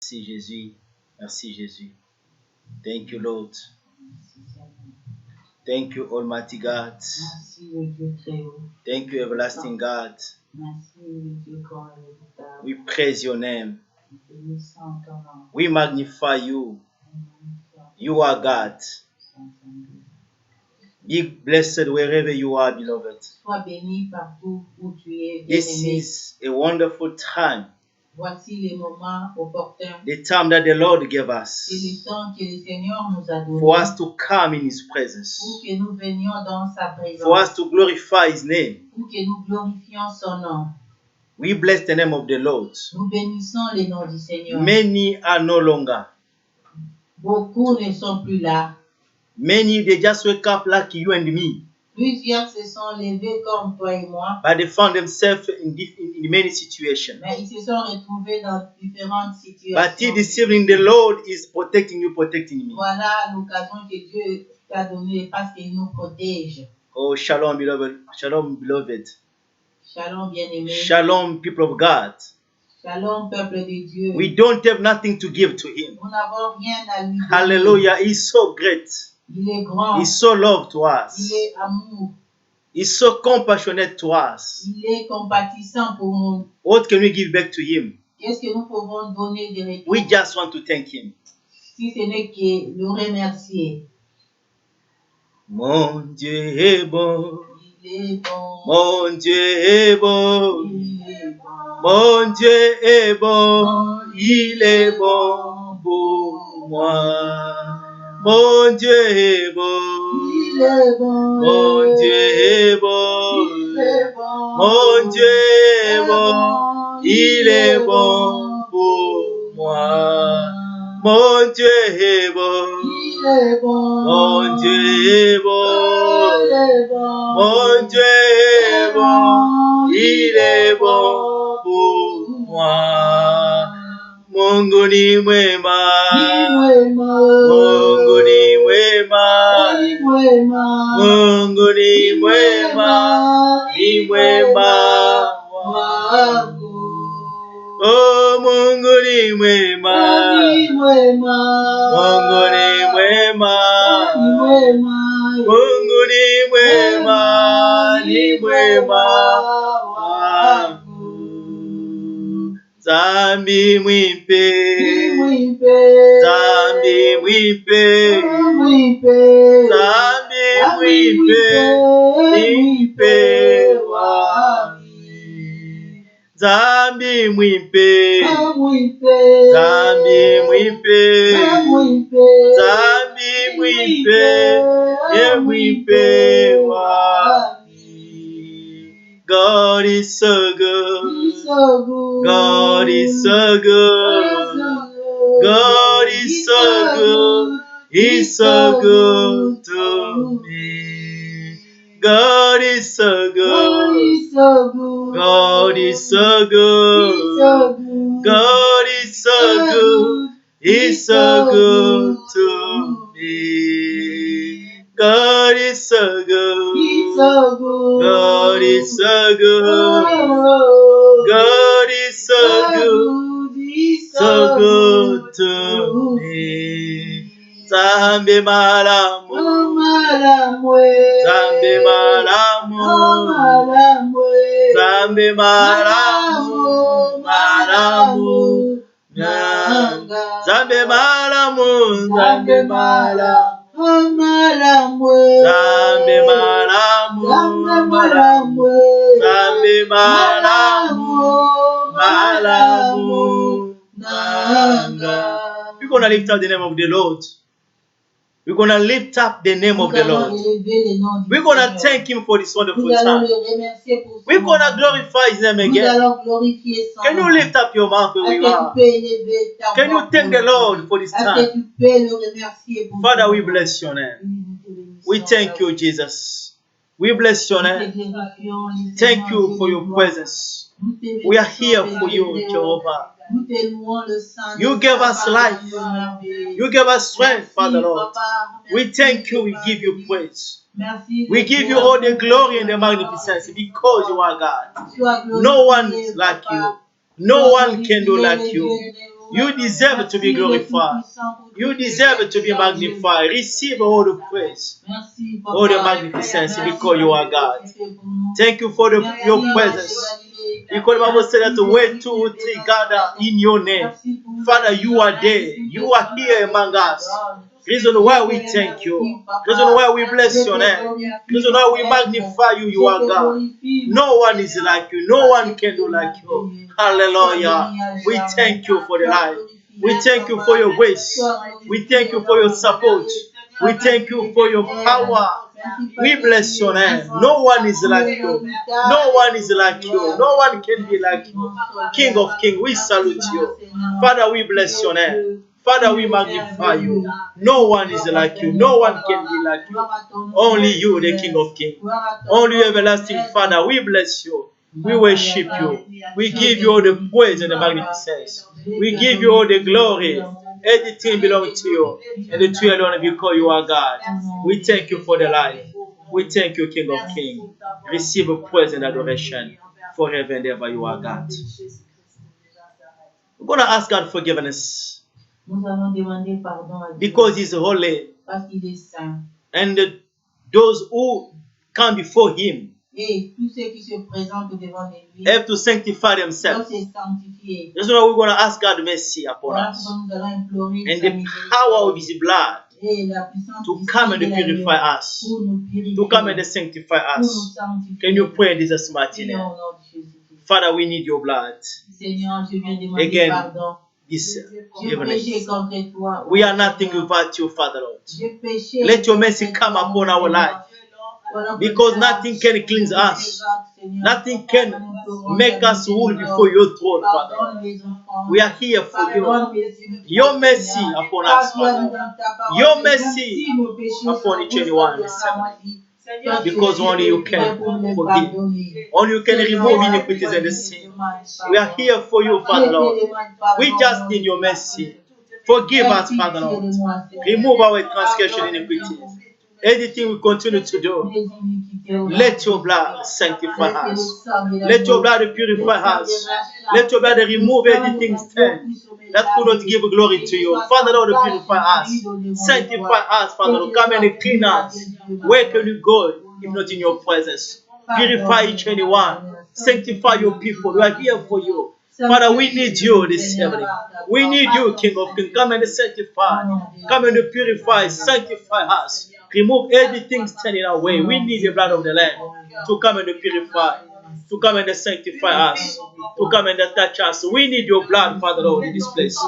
Merci Jésus. Merci Jésus. Thank you, Lord. Thank you, Almighty God. Merci le Dieu très haut. Thank you, everlasting God. Merci le Dieu grand et redoutable. We praise your name. Bénissons ton nom. We magnify you. You are God. Be blessed wherever you are, beloved. Sois béni partout où tu es, This bien-aimé. is a wonderful time. Voici les moments opportuns. The time that the Lord gave C'est le us temps que le Seigneur nous a donné for us to come in His pour presence, que nous venions dans sa présence, for us to glorify His name. pour que nous glorifions son nom. We bless the name of the Lord. Nous bénissons le nom du Seigneur. Many are no longer. Beaucoup ne sont plus là. Many, they just wake up like you and me, Plusieurs se sont levés comme toi et moi, but they found themselves in many situations. mais ils se sont retrouvés dans différentes But this situations. evening, the Lord is protecting you, protecting me. Voilà l'occasion que Dieu t'a donnée parce qu'il nous protège. Oh, shalom, beloved. Shalom, beloved. Shalom, bien-aimé. Shalom, people of God. Shalom, peuple de Dieu. We don't have nothing to give to Him. Nous n'avons rien à lui donner. Hallelujah. He's so great. Il est grand. He's so loved to Il us. est amour. He's so compassionate to us. Il est compatissant pour nous. What can we give back to Him? Qu'est-ce que nous pouvons donner de retour? We just want to thank Him. Si ce n'est que le remercier. Mon Dieu est bon. Il est bon. Mon Dieu est bon. Il est bon. Mon Dieu est bon. Il est bon pour moi. Mon Dieu est bon. Il est bon. Mon Dieu est bon. Il est bon. Mon Dieu est bon. Il est bon pour moi. Mon Dieu est bon. Il est bon. Mon Dieu est bon. Il est bon. Mon Dieu est bon. Il est bon pour moi. Mungu ni mwema. Mungu ni mwema. Mungu ni mwema. Ni mwema wangu. Oh, Mungu ni mwema. Mungu ni mwema. Mungu ni mwema. Ni mwema wangu. Zambi mwipe. Zambi mwipe. Zambi mwipe. Mwipe wangu. Zambi mwipe. Zambi mwipe. Zambi mwipe. Mwipe wangu. God is so good. God is so good. God is so good. He's so good to me. God is so good. God is so good. God is so good. He's so good to me. God is so good. God is so good. God is so good. So good to me. Zambe malamu. Zambe malamu. Zambe malamu. Malamu. Zambe malamu. Zambe malamu. Zambe malamu. Zambe malamu. Malamu. We're going to lift up the name of the Lord. We're going to lift up the name of the Lord. We're going to thank Him for this wonderful time. We're going to glorify His name again. Can you lift up your mouth where you are? Can you thank the Lord for this time? Father, we bless your name. We thank you, Jesus. We bless your name. Thank you for your presence. We are here for you, Jehovah. You gave us life. You gave us strength, Father Lord. We thank you. We give you praise. We give you all the glory and the magnificence because you are God. No one is like you. No one can do like you. You deserve to be glorified. You deserve to be magnified. Receive all the praise, all the magnificence because you are God. Thank you for your presence. Because the Bible said that where 2 or 3 gather in your name, Father, you are there. You are here among us. Reason why we thank you. Reason why we bless your name. Reason why we magnify you. You are God. No one is like you. No one can do like you. Hallelujah. We thank you for the life. We thank you for your grace. We thank you for your support. We thank you for your power. We bless your name. No one is like you. No one is like you. No one can be like you. King of kings, we salute you. Father, we bless your name. Father, we magnify you. No one is like you. No one can be like you. Only you, the King of kings. Only you, everlasting Father. We bless you. We worship you. We give you all the praise and the magnificence. We give you all the glory. Everything belongs to you. And the two alone because you are God. We thank you for the life. We thank you, King of Kings. Receive a praise and adoration forever and ever. You are God. We're going to ask God forgiveness because He's holy. And those who come before Him have to sanctify themselves. That's why we're going to ask God mercy upon us. And the power of His blood to come and purify us, to come and sanctify us. Can you pray in Jesus' mighty name? Father, we need your blood. Again, this evening. We are nothing without you, Father Lord. Let your mercy come upon our life. Because nothing can cleanse us. Nothing can make us rule before your throne, Father. We are here for you. Your mercy upon us, Father. Your mercy upon each and one this evening. Because only you can forgive. Only you can remove iniquities and the sin. We are here for you, Father Lord. We just need your mercy. Forgive us, Father Lord. Remove our transgression and iniquities. Anything we continue to do, let your blood sanctify us. Let your blood purify us. Let your blood remove anything stand that could not give glory to you. Father Lord, purify us. Sanctify us, Father Lord. Come and clean us. Where can you go if not in your presence? Purify each and one. Sanctify your people. We are here for you. Father, we need you this evening. We need you, King of Kings. Come and sanctify. Come and purify. Sanctify us. Remove everything standing our way. We need the blood of the Lamb to come and purify, to come and sanctify us, to come and touch us. We need your blood, Father Lord, in this place.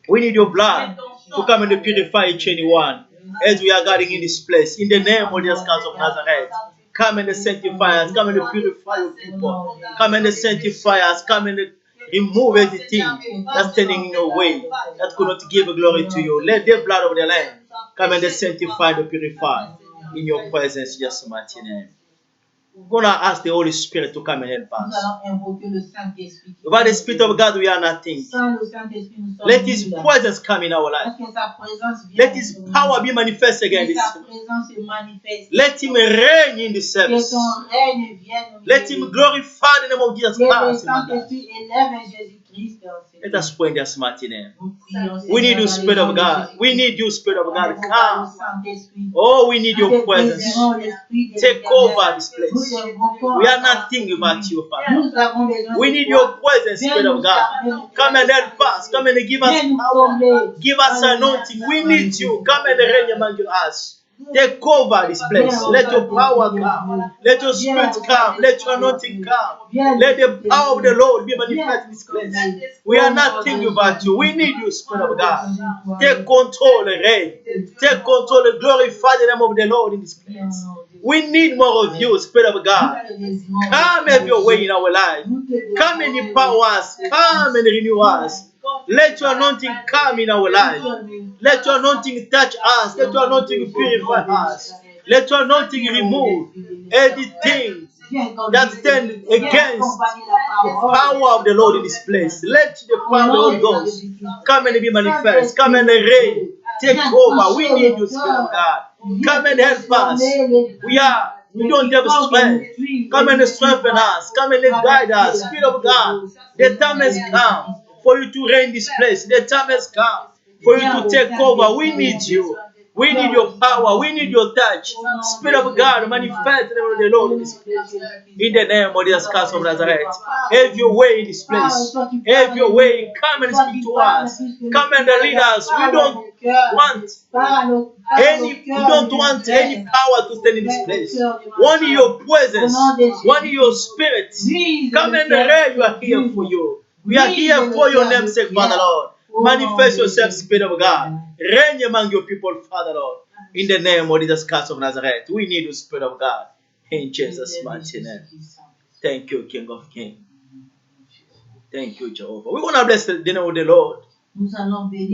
We need your blood to come and purify each and one as we are gathering in this place. In the name of Jesus Christ of Nazareth, come and sanctify us. Come and purify your people. Come and sanctify us. Come and remove everything that's standing in your way that could not give glory to you. Let the blood of the Lamb come and sanctify and purify in your presence, just mighty name. We're going to ask the Holy Spirit to come and help us. Without the Spirit of God, we are nothing. Let His presence come in our life. Let His power be manifest again. Let Him reign in the service. Let Him glorify the name of Jesus Christ. Let us pray in this mighty name. We need you, Spirit of God. We need you, Spirit of God. Come. Oh, we need your presence. Take over this place. We are nothing without you, Father. We need your presence, Spirit of God. Come and help us. Come and give us power. Give us anointing. We need you. Come and reign among us. Take over this place. Let your power come. Let your spirit come. Let your anointing come. Let the power of the Lord be manifested in this place. We are nothing without you. We need you, Spirit of God. Take control, reign. Take control and glorify the name of the Lord in this place. We need more of you, Spirit of God. Come have your way in our life. Come and empower us. Come and renew us. Let your anointing come in our life. Let your anointing touch us. Let your anointing purify us. Let your anointing remove everything that stands against the power of the Lord in this place. Let the power of the Holy Ghost come and be manifest. Come and reign. Take over. We need you, Spirit of God. Come and help us. We don't have strength. Come and strengthen us. Come and guide us. Spirit of God, the time has come for you to reign this place. The time has come for you to take over. We need you. We need your power. We need your touch. Spirit of God, manifest the name of the Lord in this place. In the name of Jesus Christ of Nazareth. Have your way in this place. Have your way. Come and speak to us. Come and lead us. We don't want any power to stand in this place. Only your presence. Only your spirit. Come and reign. We are here for you. We are here for your name's sake, Father Lord. Manifest yourself, Spirit of God. Reign among your people, Father Lord. In the name of Jesus Christ of Nazareth. We need the Spirit of God. In Jesus' mighty name. Thank you, King of Kings. Thank you, Jehovah. We're going to bless the name of the Lord. We're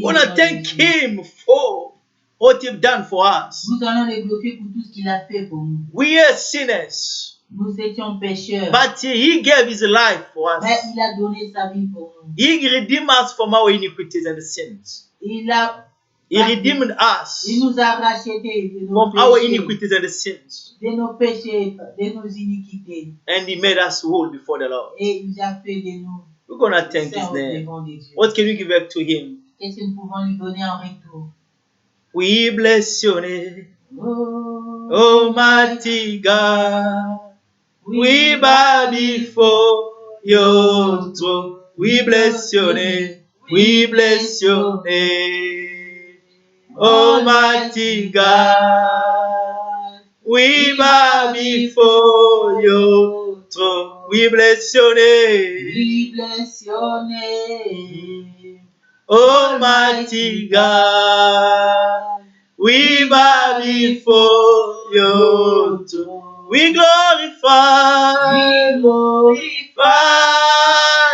going to thank Him for what He's done for us. We are sinners. Nous étions pécheurs. But He gave His life for us. Mais il a donné sa vie pour nous. He redeemed us from our iniquities and sins. He redeemed us il nous a rachetés de nos from péchés, our iniquities and sins. de nos péchés, de nos iniquités. And He made us whole before the Lord. Et il a fait de nous. We're going to thank His name. What can we give back to Him? Qu'est-ce que nous pouvons lui donner en retour? We bless your name, Almighty God. We bow before your throne. We bless your name. We bless your name, Almighty God. We bow before your throne. We bless your name. We bless your name, Almighty God. We bow before your throne. We glorify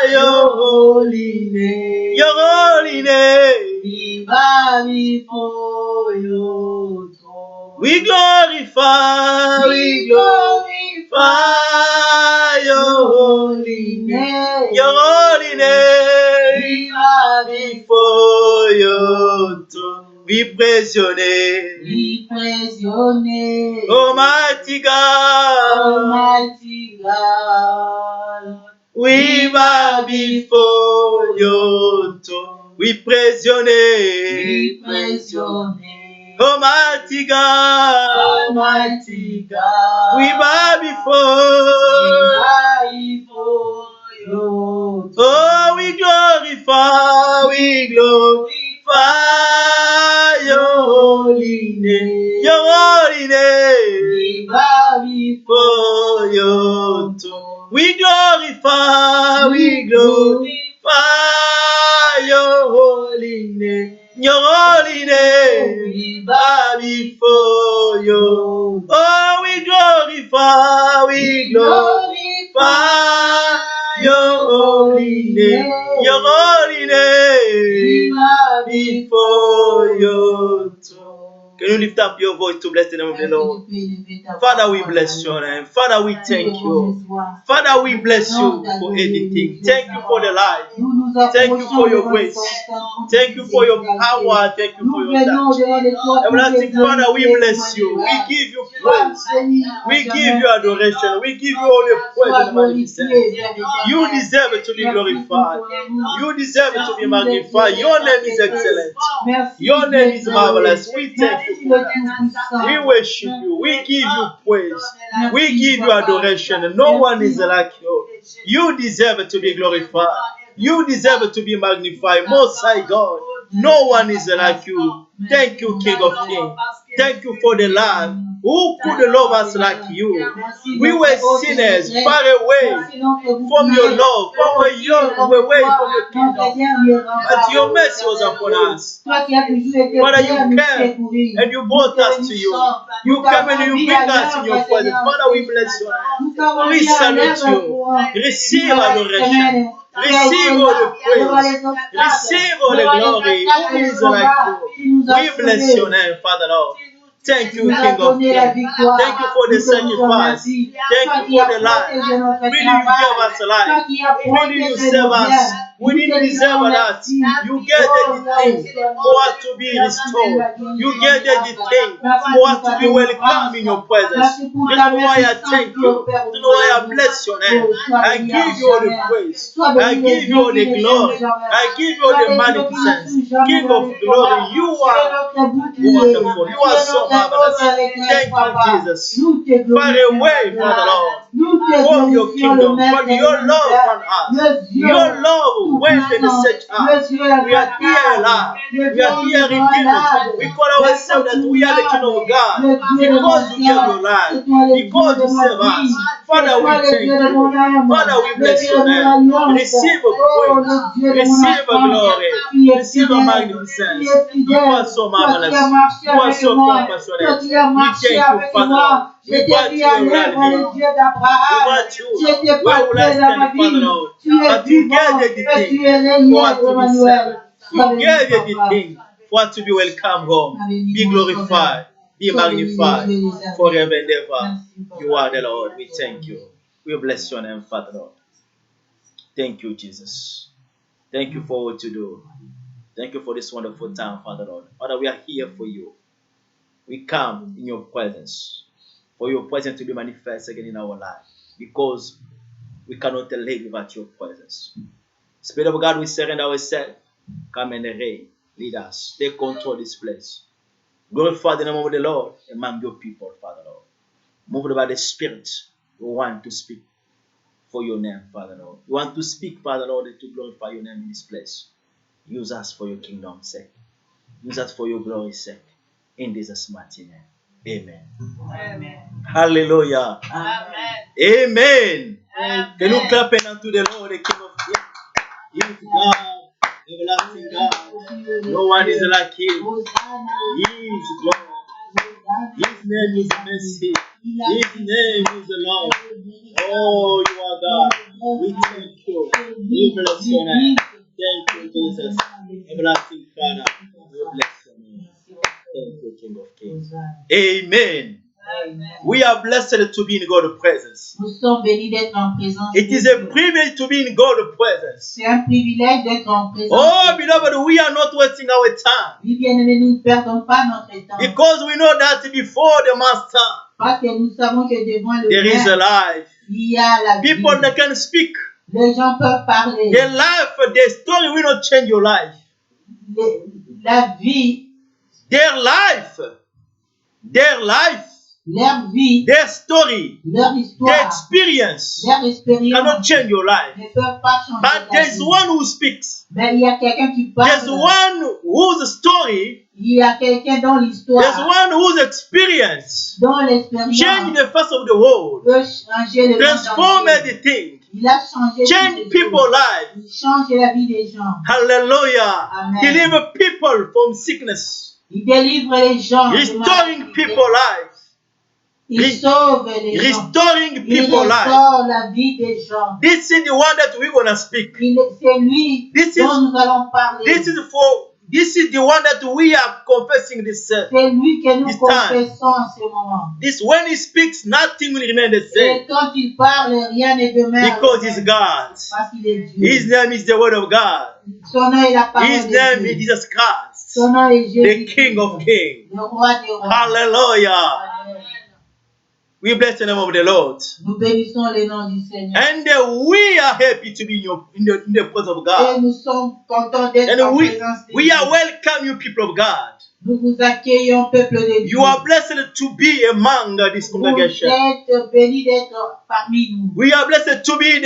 your holy name. Your holy name. we bow before your throne. We glorify your holy name. Your holy name. We bow Before your throne. We praise your name. We praise your name, Almighty God. Almighty God. We bow before your throne. We praise your name. We praise your name, Almighty God. Almighty God. We bow before. your Oh, we glorify your holy name. Your holy name. We bow For your throne. We glorify your holy name. Your holy name. We Bow before your. Oh, we glorify your holy name. Your holy name. Before your throne. Can you lift up your voice to bless the name of the Lord? Father, we bless your name. Father, we thank you. Father, we bless you for everything. Thank you for the life. Thank you for your grace. Thank you for your power. Thank you for your touch. Everlasting Father, we bless you. We give you praise. We give you adoration. We give you all the praise and magnificence. You deserve to be glorified. You deserve to be magnified. Your name is excellent. Your name is marvelous. We thank you for that. We worship you. We give you praise. We give you adoration. No one is like you. You deserve to be glorified. You deserve to be magnified. Most High God. No one is like you. Thank you, King of Kings. Thank you for the love. Who could love us like you? We were sinners, far away from your love, far away from your kingdom. But your mercy was upon us. Father, you came and you brought us to you. You came and you bring us in your presence. Father, we bless you. We salute you. Receive adoration. Receive all the praise. Receive all the glory. Who is like you? We bless your name, Father Lord. Thank you, King of Kings. Thank you for the sacrifice. Thank you for the life. Really, you gave us life. Really, you save us. We didn't deserve that. You gave the thing for us to be restored. You gave the thing for us to be welcome in your presence. You know why I thank you. You know why I bless your name. I give you all the praise. I give you all the glory. I give you all the magnificence. King of glory, you are wonderful. You are so marvelous. Thank you, Jesus. Far away, Father Lord, from your kingdom, from your love on us. Your love went and set us. We are here alive. We are here redeemed. We call ourselves that we are the kingdom of God. Because you gave your life. Because you save us. Father, we thank you. Father, we bless your name. Receive a praise. Receive a glory. Receive a magnificence. You are so marvelous. You are so compassionate. We thank you, Father Lord. We brought you a reality. We brought you where will I stand, Father Lord? But you gave everything for us to be saved. You gave everything for us to be welcome home. Be glorified. Be magnified forever and ever. You are the Lord. We thank you. We bless your name, Father Lord. Thank you, Jesus. Thank you for what you do. Thank you for this wonderful time, Father Lord. Father, we are here for you. We come in your presence, for your presence to be manifest again in our life, because we cannot live without your presence. Spirit of God, we surrender ourselves. Come and reign. Lead us. Take control of this place. Glorify the name of the Lord among your people, Father Lord. Moved by the Spirit, we want to speak for your name, Father Lord. We want to speak, Father Lord, to glorify your name in this place. Use us for your kingdom's sake. Use us for your glory's sake. In Jesus' mighty name. Amen. Amen. Hallelujah. Amen. Amen. Amen. Can you clap unto the Lord, the King of Kings? He is God, everlasting God. No one is like him. He is God. His name is mercy. His name is the Lord. Oh, you are God. We thank you. We bless your name. Thank you, Jesus. Everlasting Father. We bless your name. Thank you, King of Kings. Amen. Amen. We are blessed to be in God's presence. Nous sommes bénis d'être en présence It de is a Dieu. privilege to be in God's presence. C'est un privilège d'être en présence Oh, de Dieu. beloved, we are not wasting our time, Oui, bien-aimés, nous ne perdons pas notre temps. because we know that before the Master, Parce que nous savons que devant le there is a Père, life. il y a la vie. People that can speak. Les gens peuvent parler. Their life, their story will not change your life. La vie, Their life, leur vie, their story, leur their histoire, experience leur expérience cannot change your life. ne peuvent pas changer But ta there's vie. one who speaks. Mais il y a quelqu'un qui There's parle. one whose story, Il y a quelqu'un dont there's l'histoire, one whose experience dont l'expérience change the face of the world, peut changer le monde transform entier. everything, Il a changé change la vie des people's gens. lives. Il change la vie des gens. Hallelujah. Amen. Deliver people from sickness, Il délivre les gens de restoring maladie. people's lives, Il sauve les gens. restoring Il people's lives. restaure la vie des gens. This is the one that we're gonna speak. C'est lui This dont is- nous allons parler. This is the one that we are confessing this. C'est lui que nous This time. confessons en ce moment. This when he speaks, nothing will remain the Et same, quand il parle, rien ne demeure. because he's God. Parce qu'il est Dieu. His name is the Word of God. Son nom est la parole His de name Dieu. is Jesus Christ, Son nom est Jésus. the King of Kings. Le roi des rois. Hallelujah. Amen. We bless the name of the Lord. Nous bénissons le nom du Seigneur. And we are happy to be in the presence of Et God. nous sommes contents d'être And en we présence de are Dieu. welcome, you people of God. Nous vous accueillons, peuple de Dieu. You are blessed to be among this Vous congregation. êtes bénis d'être parmi nous. We are blessed to be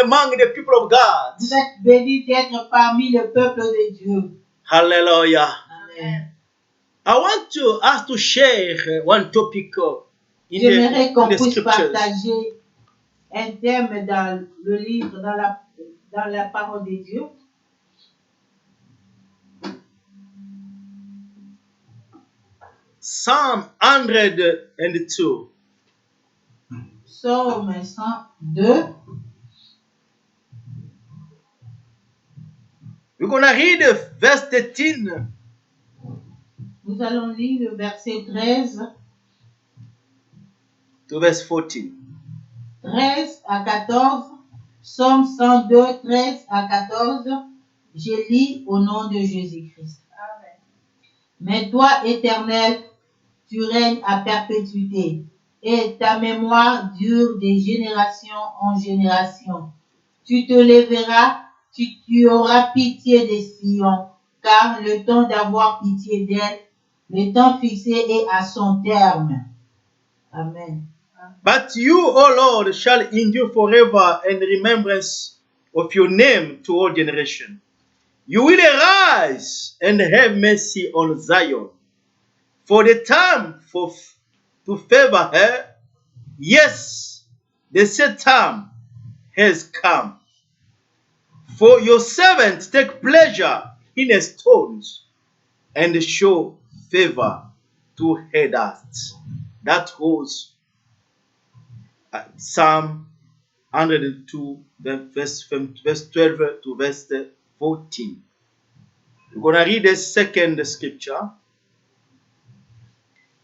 among the people of God. Vous êtes bénis d'être parmi le peuple de Dieu. Hallelujah. Amen. I want us to share one topic in J'aimerais qu'on the puisse scriptures. partager un thème dans le livre, dans la parole de Dieu. Psalm 102. Psaume 102. We're going to read verse 13 Nous allons lire le verset 13, to verse 14. 13 à 14. Psaume 102, 13 à 14. Je lis au nom de Jésus-Christ. Amen. Mais toi, Éternel, tu règnes à perpétuité, et ta mémoire dure des générations en génération. Tu te lèveras, tu auras pitié des Sion, car le temps d'avoir pitié d'elle, le temps fixé est à son terme. Amen. But you, O Lord, shall endure forever, and remembrance of your name to all generations. You will arise and have mercy on Zion. For the time to favor her, yes, the set time has come. For your servants take pleasure in her stones, and show favor to her dust. That was Psalm 102, verse 12 to verse 14. We're going to read the second scripture.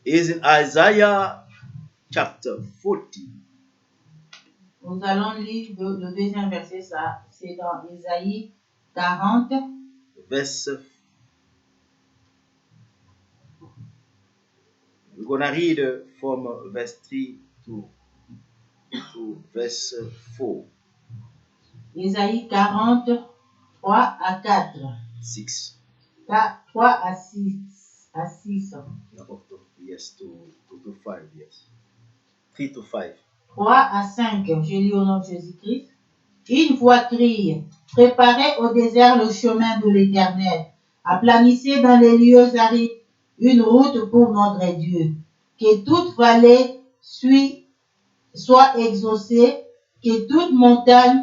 Is in Isaiah chapter 40. Nous allons lire le deuxième verset, ça, c'est dans Ésaïe 40. Verse. We're going to read from verse 3 to verse 4. Ésaïe 40, 3 à 4. 6. 3 à 6. À 6. Yes, to 5, yes. 3 to 5. 3 à 5, je lis au nom de Jésus-Christ. Une voix crie, préparez au désert le chemin de l'Éternel, aplanissez dans les lieux arides une route pour notre Dieu. Que toute vallée soit exaucée, que toute montagne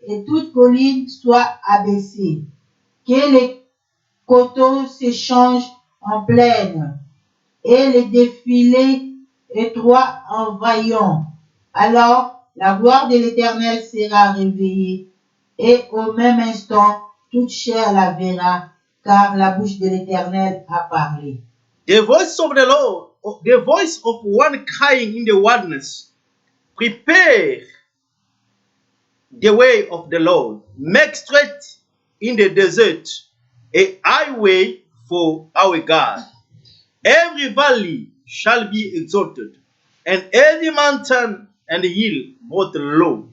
et toute colline soient abaissées, que les coteaux s'échangent en plaine et les défilés étroits en vaillants. Alors la gloire de l'Éternel sera réveillée, et au même instant, toute chair la verra, car la bouche de l'Éternel a parlé. The voice of the Lord, the voice of one crying in the wilderness, prepare the way of the Lord, make straight in the desert a highway for our God. Every valley shall be exalted, and every mountain and hill brought low.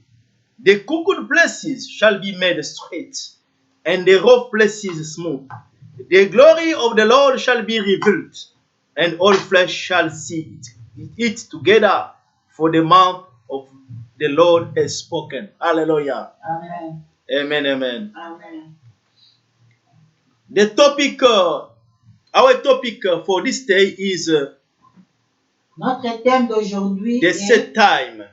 The crooked places shall be made straight, and the rough places smooth. The glory of the Lord shall be revealed, and all flesh shall see it together, for the mouth of the Lord has spoken. Hallelujah. Amen. Amen, amen. Amen. The topic, our topic for this day is Notre thème d'aujourd'hui the set time.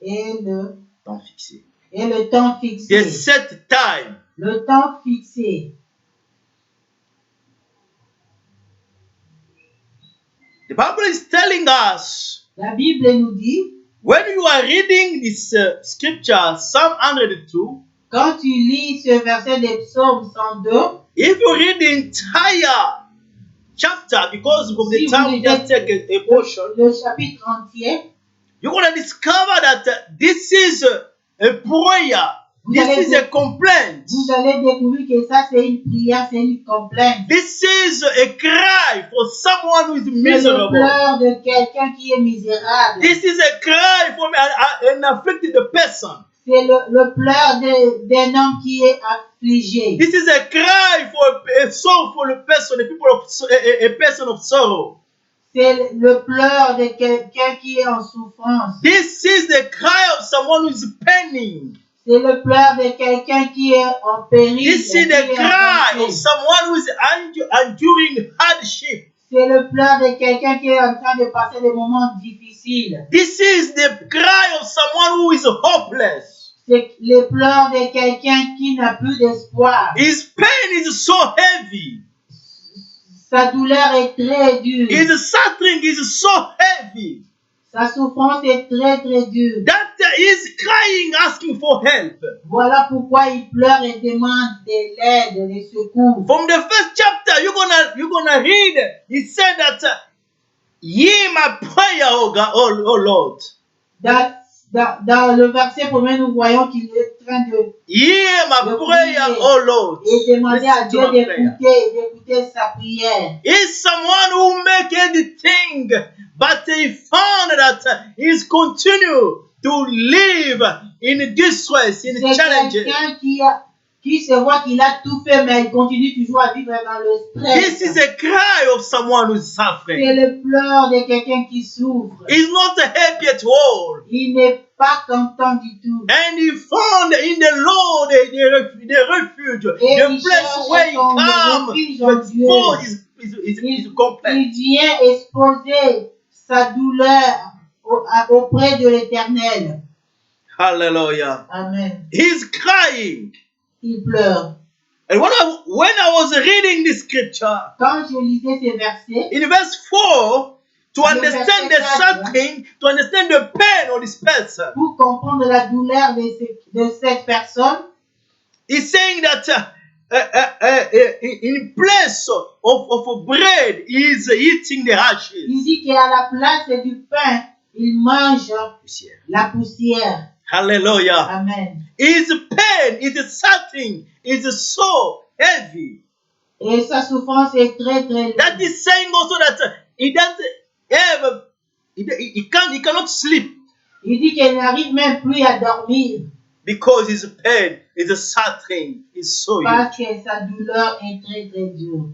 est le Temps fixé. et le temps fixé. The set time. Le temps fixé. The Bible is telling us, La Bible nous dit, when you are reading this scripture, Psalm 102, quand tu lis ce verset de Psaume 102, if you read the entire chapter, because of the Si time vous we just take a portion, le chapitre entier, you're going to discover that this is a prayer. This is a complaint. vous allez découvrir que ça c'est une prière, c'est une complainte. This is a cry for someone who is C'est le miserable. pleur de quelqu'un qui est misérable. This is a cry from an afflicted person. C'est le pleur d'un homme qui est affligé. This is a cry for a sorrowful person, a person of sorrow. C'est le pleur de quelqu'un qui est en souffrance. This is the cry of someone who is paining. C'est le pleur de quelqu'un qui est en péril. This is the cry of someone who is enduring hardship. C'est le pleur de quelqu'un qui est en train de passer des moments difficiles. This is the cry of someone who is hopeless. C'est le pleur de quelqu'un qui n'a plus d'espoir. His pain is so heavy. Sa douleur est très dure. His suffering is so heavy Sa souffrance est très très dure. that he is crying, asking for help. Voilà pourquoi il pleure et demande de l'aide, des secours. From the first chapter, you're gonna read. He said that, "Hear my prayer, O God, O Lord." dans le verset premier, nous voyons qu'il est en train de Hear my prayer, oh Lord. et demander à Listen Dieu to my prayer. d'écouter sa prière. Is someone who make anything, but he found that he's continue to live in distress, in C'est challenges. quelqu'un qui se voit qu'il a tout fait, mais il continue toujours à vivre dans le This is stress. a cry of someone who's C'est suffering. le pleur de quelqu'un qui souffre. He's not happy at all. Il n'est pas content du tout. And he found in the Lord the refuge, Et the il place cherche where he son come refuge to en Dieu. expose his complaint. Il vient exposer sa douleur auprès de l'Éternel. Hallelujah. Amen. He's crying. Il pleure. And when I was reading this scripture, Quand je lisais ces versets, in verse 4, to Le understand verset the 4, suffering, to understand the pain of this person, pour comprendre la douleur de cette personne, he's saying that in place of bread, he's eating the il ashes. dit qu'à la place du pain, il mange la poussière. Hallelujah. Amen. His pain, his suffering is so heavy. Et sa souffrance est très très That lourde. is saying also that he doesn't have, he cannot sleep Il dit qu'il n'arrive même plus à dormir because his pain, his suffering is so huge. parce que sa douleur est très très dure.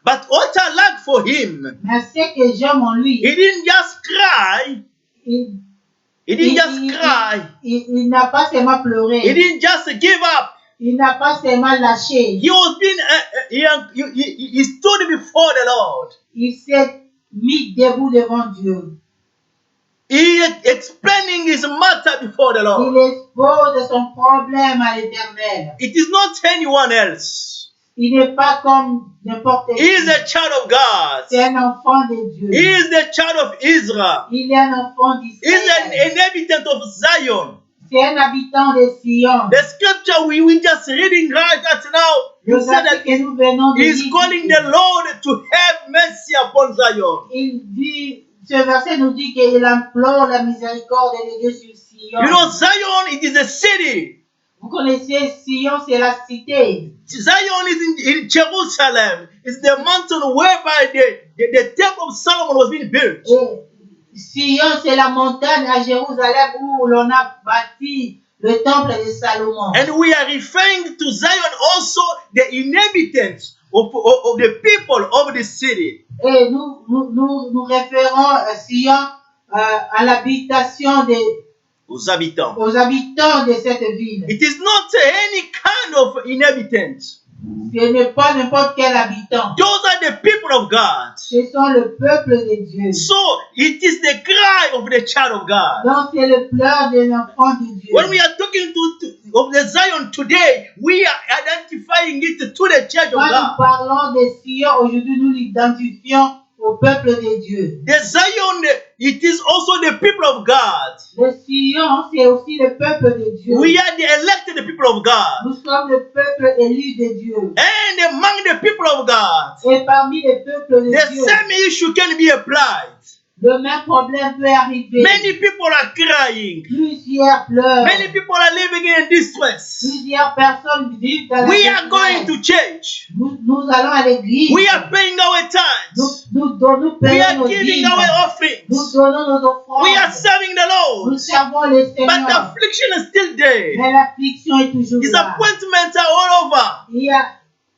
But what I like for him, Mais ce que j'aime en lui, he didn't just cry. il, He didn't just cry. il n'a pas seulement He pleuré, didn't just give up. il n'a pas seulement lâché. He was being, he stood before the Lord. Il s'est mis debout devant Dieu. He explaining his matter before the Il Lord. expose son problème à l'Éternel. It is not anyone else. Il n'est pas comme n'importe He is qui. a child of God. C'est un enfant de Dieu. He is the child of Israel. Il est un enfant He is an d'Israël. inhabitant of Zion. C'est un habitant de Sion. The scripture we just reading right at now, you Le said verset that que nous venons de he is lire, calling the Lord to have mercy upon Zion. il dit, ce verset nous dit qu'il implore la miséricorde de Dieu sur Sion. You know, Zion, it is a city. Vous connaissez Sion, c'est la cité. Zion is in Jerusalem. It's the mountain whereby the temple of Solomon was being built. Et Sion, c'est la montagne à Jérusalem où l'on a bâti le temple de Salomon. And we are referring to Zion also, the inhabitants of the people of the city. Et nous référons Sion à l'habitation Aux habitants. aux habitants de cette ville. It is not any kind of inhabitants. Ce n'est pas n'importe quel habitant. Those are the people of God. Ce sont le peuple de Dieu. So it is the cry of the child of God. Donc c'est le pleur de l'enfant de Dieu. When we are talking of the Zion today, we are identifying it to the church of Quand nous God. parlons de Sion, aujourd'hui nous l'identifions au peuple de Dieu. The Zion, it is also the people of God. Le Sion, c'est aussi le peuple de Dieu. We are the elected people of God. Nous sommes le peuple élu de Dieu. And among the people of God, Et parmi les peuples de the Dieu, same issue can be applied. le même problème peut arriver. Many people are crying. Plusieurs pleurent. Many people are living in distress. Plusieurs personnes vivent dans la We are going détresse. to church. Nous allons à l'église. We are paying our tithes. Nous We payons are nos giving dîmes. our Nous offerings. donnons nos offrandes. We are serving the Nous Lord. servons le But the Seigneur. affliction is still there. Mais l'affliction est toujours là. Disappointments are all over. Il y a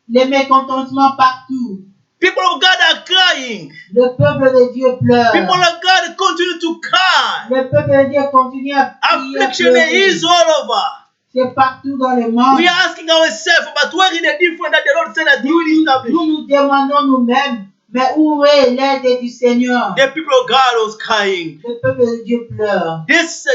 les mécontentements partout. People of God are crying. Le peuple de Dieu pleure. People of God continue to cry. Le peuple de Dieu continue à prier. Affliction is all over. C'est partout dans le monde. We are asking ourselves, but where is the difference that the Lord said that He will establish? Nous demandons nous-mêmes, mais où est l'aide du Seigneur? The people of God was crying. Le peuple de Dieu pleure. This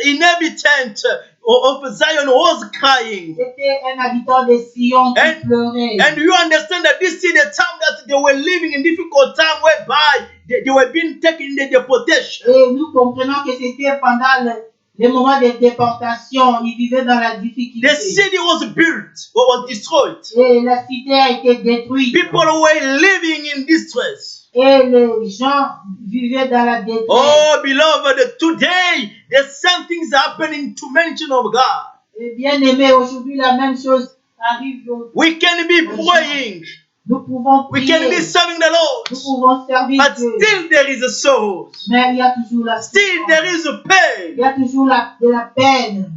inhabitant of Zion was crying. C'était un habitant de Sion qui pleurait. And you understand that this is the time that they were living in difficult time whereby they were being taken in the deportation. Et nous comprenons que c'était pendant les moments de déportation. Ils vivaient dans la difficulté. The city was built or was destroyed. Et la cité a été détruite. People were living in distress. Et les gens vivaient dans la détresse. Oh, beloved, today the same things happening to many children of God. Et bien aimé, aujourd'hui la même chose arrive. We can be praying. Nous pouvons We prier. can be serving the Nous Lord. pouvons servir But Dieu. still there is a sorrow. Mais il y a toujours la Still souffrance. there is a Il pain. y a toujours de la peine.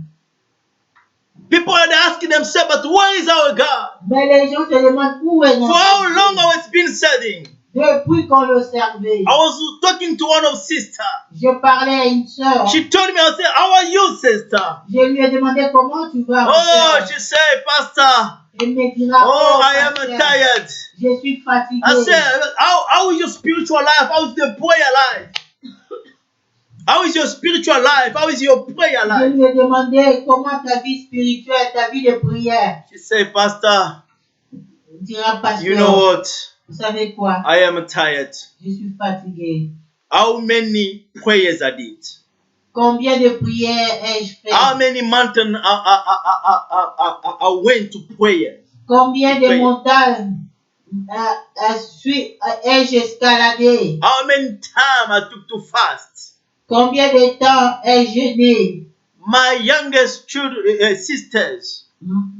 People are asking themselves, but where is our God? Mais les gens se demandent où est For notre how Dieu. long I was been serving? Depuis qu'on le servait. I was talking to one of sister. Je parlais à une sœur. She told me, I said, how are you, sister? Je lui ai demandé comment tu vas. ma Oh, sœur. she said, Pastor, Elle me dira, oh, I am pasteur, tired. je suis fatigué. I said, how is your spiritual life? How is the prayer life? How is your spiritual life? How is your prayer Je life? lui ai demandé comment ta vie spirituelle, ta vie de prière. She said, Pastor, Il dira, pasteur, you know what? vous savez quoi? I am tired. Je suis fatigué. How many prayers I did? Combien de prières ai-je fait? How many mountains I went to prayer? Combien de Prière. montagnes ai-je escaladé? How many time I took to fast? Combien de temps ai-je jeûné? My youngest children, sisters,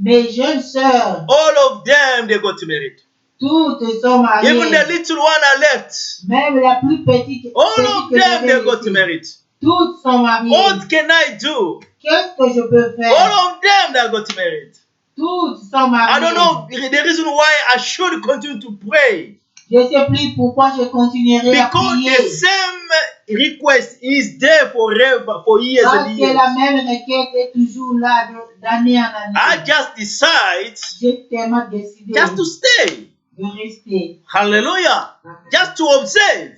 Mes jeunes sœurs, all of them, they got married. toutes sont mariées. Even the little one I left, Même la plus petite, all of que them, j'avais they got laissée. married. Toutes sont mariées. What can I do? Qu'est-ce que je peux All faire? of them, they got married. Toutes sont mariées. I don't know the reason why I should continue to pray. Je ne sais plus pourquoi je continuerai à Because prier. the same request is there forever, for years Parce and que la years. même requête est toujours là d'année en année. I just decide J'ai tellement décidé just to stay. de rester, Hallelujah. Just to observe.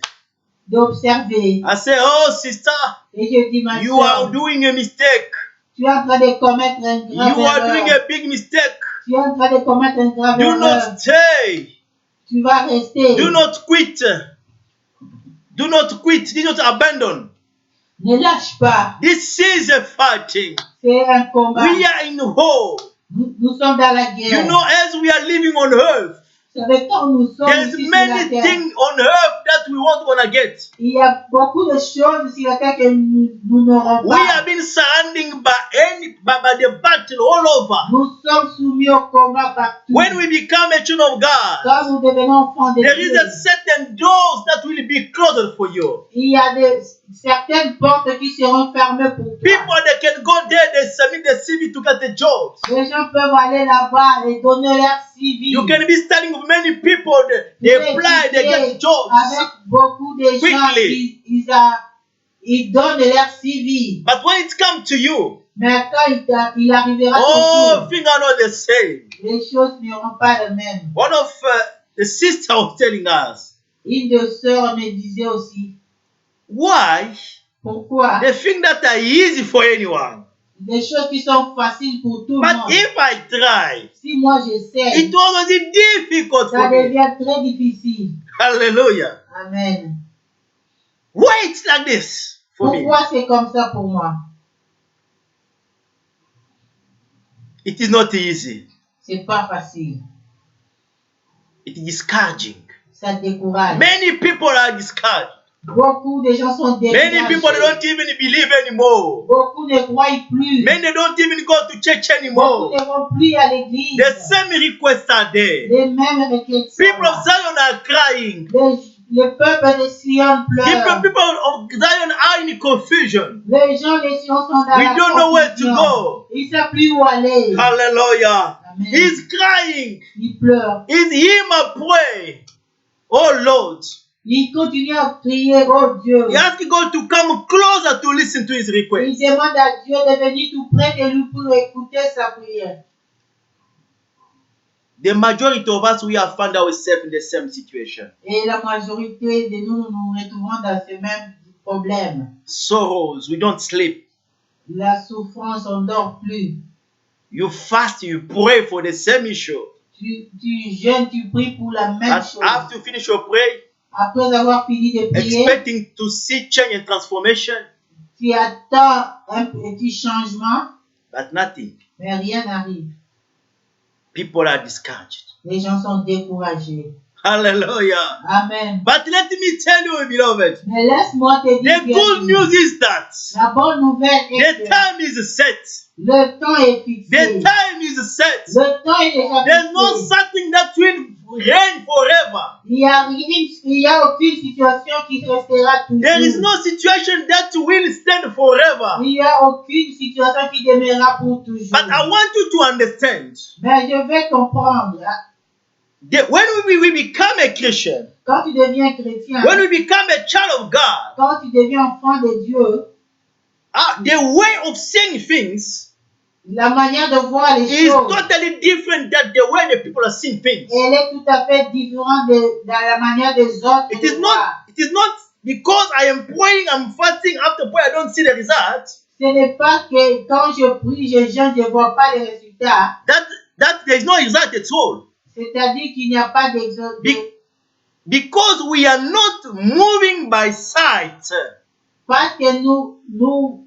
d'observer. I say, oh sister, Et je dis, ma you are soeur, doing a mistake. tu es en train de commettre un grave You are doing erreur. a big mistake. Tu es en train de commettre un grave Do erreur. not stay. Tu vas rester. Do not quit. Do not quit. Do not abandon. Ne lâche pas. This is a fighting. C'est un combat. We are in war. Nous sommes dans la guerre. You know, as we are living on earth, Vous savez, quand nous sommes there's ici sur la many terre, things on earth that we won't gonna get. il y a beaucoup de choses sur la terre que nous n'aurons We pas. have been surrounded by the battle all over. Nous sommes soumis au combat partout. When we become a child of God, Quand nous devenons enfants de there is Dieu, a certain doors that will be closed for you. il y a certaines portes qui seront fermées pour toi. People they can go there, they submit the CV to get the jobs. Les gens peuvent aller là-bas et donner leur CV. You can be studying with many people, they apply, they get jobs. Avec beaucoup de gens, Quickly. ils donnent leur CV. But when it comes to you, Mais quand il arrivera oh, ton tour, things are not the same. les choses n'iront pas les mêmes. One of the sister was telling us, Une de sœurs me disait aussi, why pourquoi the things that are easy for anyone, des choses qui sont faciles pour tout le but monde. if I try, Si moi j'essaie, it was already difficult ça for me. devient très difficile. Hallelujah. Amen. Why it's like this for me? Pourquoi c'est comme ça pour moi? It is not easy. C'est pas facile. It is discouraging. Ça décourage. Many people are discouraged. Beaucoup de gens sont Many découragés. people they don't even believe anymore. Beaucoup ne croient plus. Many don't even go to church Beaucoup anymore. ne vont plus à l'église. The same requests are there. Les mêmes requêtes sont People là. of Zion are crying. Le peuple de Sion pleure. People of Zion are in confusion. Les gens de Sion sont dans We la don't know where to confusion. go. Ils ne savent plus où aller. Hallelujah. Amen. He's crying. Ils pleurent. It's him a pray. Oh Lord. Ils continuent à prier, oh Dieu. He asked God to come closer to listen to his Ils request. demandent à Dieu de venir tout près de lui pour écouter sa prière. The majority of us, we have found ourselves in the same situation. Et la majorité de nous nous retrouvons dans ce même problème. Sorrows, we don't sleep. La souffrance, on ne dort plus. You fast, you pray for the same issue. Tu jeûnes, tu pries pour la même And chose. after you finish your prayer, Après avoir fini de prier, expecting to see change and transformation, tu attends un petit changement, but nothing. mais rien n'arrive. People are discouraged. Les gens sont découragés. Hallelujah. Amen. But let me tell you, beloved, Mais laisse-moi te dire, the good news is that la bonne nouvelle est the que time is set. le temps est fixé. The time is set. Le temps est déjà There's no fixé. something that will reign forever. Il y a aucune situation qui restera toujours. There is no situation that will stand forever. Il n'y a aucune situation qui demeurera pour toujours. But I want you to understand Mais je vais comprendre. that when we become a Christian, Quand tu deviens chrétien, when we become a child of God, quand tu deviens enfant de Dieu, the way of seeing things la manière de voir les is choses, totally different than the way the people are seeing things. elle est tout à fait différente de la manière des autres It de is voir. not because I am praying, I'm fasting, after prayer I don't see the result. Ce n'est pas que quand je prie, je jeûne, je ne vois pas les résultats. That there is no result at all. C'est-à-dire qu'il n'y a pas d'exode. Because we are not moving by sight. Parce que nous vivons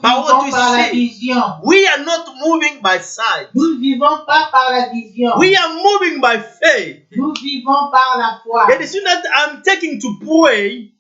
what we par la see. vision. We are not moving by sight. Nous ne vivons pas par la vision. We are moving by faith. Nous vivons par la foi. The decision that I'm taking to pray,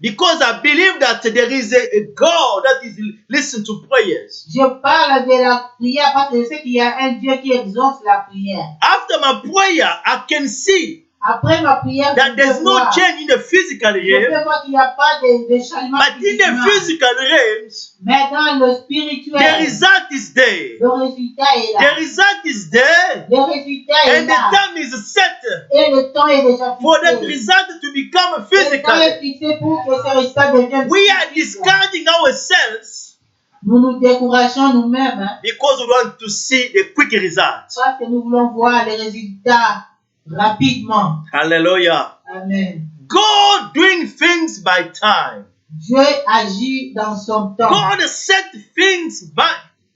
because I believe that there is a God that is listening to prayers. Je parle de la prière parce que je sais qu'il y a un Dieu qui exauce la prière. After my prayer, I can see Après ma prière, that there's no voir. change in the physical Je realm, peux voir qu'il n'y a pas de changement but in the physiquement. physical realms, Mais dans le the spirituel, result is there. le résultat est The là. result is there, Le résultat est and the là. time is set Et le temps est déjà for that fixé. result to become Le temps est physical. fixé pour que ce résultat devienne We are physique. discouraging ourselves Nous nous décourageons nous-mêmes because we want to see the quick results. parce que nous voulons voir les résultats rapidement. Hallelujah. Amen. God doing things by time. Dieu agit dans son temps. God set things by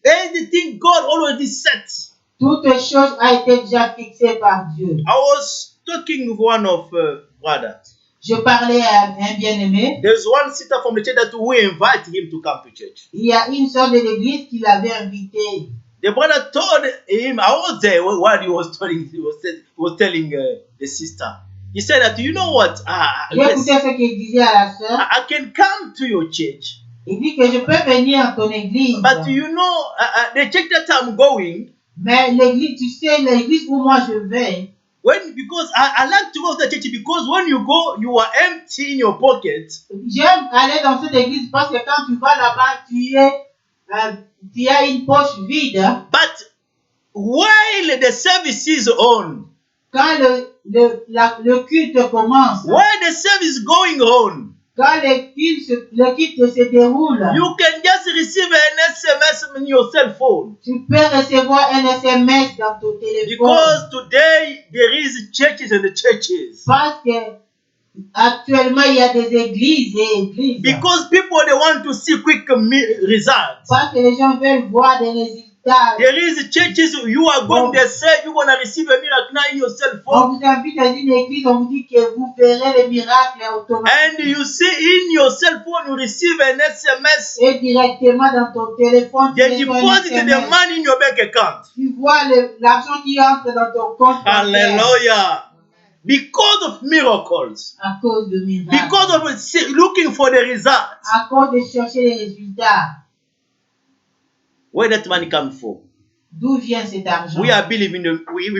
anything God already set. Toute chose a été déjà fixée par Dieu. I was talking with one of brothers. Je parlais à un bien-aimé. There's one sister from the church that we invite him to come to church. Il y a une sœur de l'église qui l'avait invité. The brother told him, I was there while he was telling the sister. He said that, you know what? J'ai écouté ce qu'il disait à la sœur. I can come to your church, Il dit que je peux venir à ton église. but you know, the church that I'm going, Mais l'église, tu sais, l'église où moi je vais, because I like to go to the church because when you go, you are empty in your pocket. j'aime aller dans cette église parce que quand tu vas là-bas, tu as une poche vide. But while the service is on, Quand le culte commence, while the service is going on, quand le culte se déroule, you can just receive an SMS on your cell phone. tu peux recevoir un SMS dans ton téléphone. Because today there is churches and the churches. Parce que actuellement il y a des églises et églises. Because people they want to see quick results. Parce que les gens veulent voir des résultats. There is churches you are going, they say you're going to receive a miracle now in your cell On phone. vous invite à une église, on vous dit que vous verrez les miracles automatiquement. And you see in your cell phone, you receive an SMS. Et directement dans ton téléphone, tu They reçois un deposit the SMS. money in your bank account. Tu vois l'argent qui entre dans ton compte bancaire Hallelujah. Because of miracles. à cause de miracles. Because of looking for the results. À cause de chercher les résultats. Where that money comes from? D'où vient cet argent? We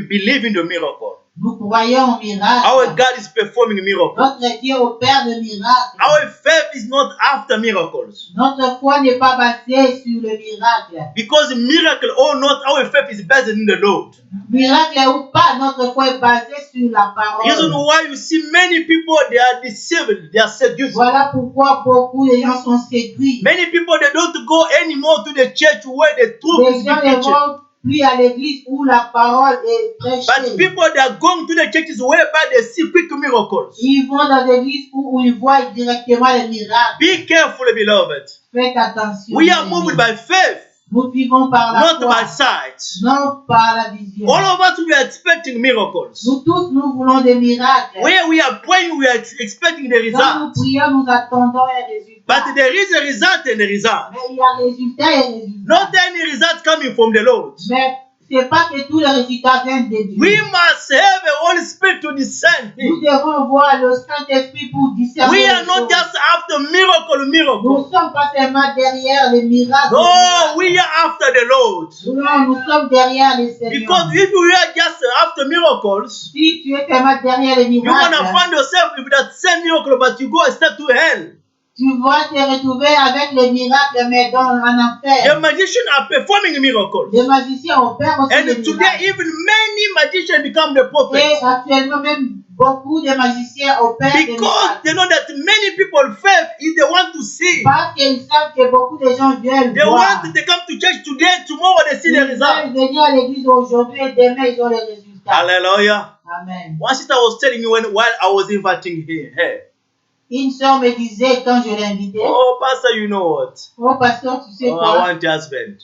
believe in the miracle. Nous croyons au miracle. Our God is performing miracles. Notre Dieu opère des miracles. Our faith is not after miracles. Notre foi n'est pas basée sur le miracle. Because miracle or not, our faith is based in the Lord. Miracle ou pas, notre foi est basée sur la Reason parole. why you see many people, they are deceived, they are seduced. Voilà pourquoi beaucoup de gens sont séduits. Many people, they don't go anymore to the church where the truth Les is gens being ne preached. vont plus à l'église où la parole est But prêchée. people, they are going to the churches whereby they see quick miracles. Ils vont dans l'église où ils voient directement les miracles. Be careful, beloved. Faites attention. We are mes moved amis. by faith, Nous vivons par la not foi, by sight. non par la vision. All of us, we are expecting miracles. Nous tous, nous voulons des miracles. Where we are praying, we are expecting the Quand nous result. prions, nous attendons un résultat. But there is a result and a result. Mais il y a résultat et résultat. Not any result coming from the Lord. Mais ce c'est pas que tous les résultats viennent de Dieu. We must have a Holy Spirit to discern Nous things. devons voir le Saint-Esprit pour discerner We les are not choses. just after miracle, Nous ne miracle. sommes pas seulement derrière les miracles. No, we are after the Lord. Non, nous sommes derrière les Seigneurs. Because if you are just after miracles, Si tu es seulement derrière les you're gonna miracles, find yourself with that same miracle, but you go straight to hell. tu vas te retrouver avec les miracles, mais en The enfer. magicians are performing miracles. Les magiciens opèrent aussi And les today, miracles. even many magicians become the Et prophets. actuellement, même beaucoup de magiciens opèrent des Because miracles. they know that many people faith if they want to see. Parce qu'ils savent que beaucoup de gens veulent They voir. want to come to church today, tomorrow they see Ils the result. veulent venir à l'église aujourd'hui et demain ils ont les résultats. Hallelujah. Amen. One sister was telling me while I was inviting her. Une sœur me disait quand je l'invitais, Oh, Pastor, you know what? oh pasteur, tu sais Oh, I quoi, want a husband.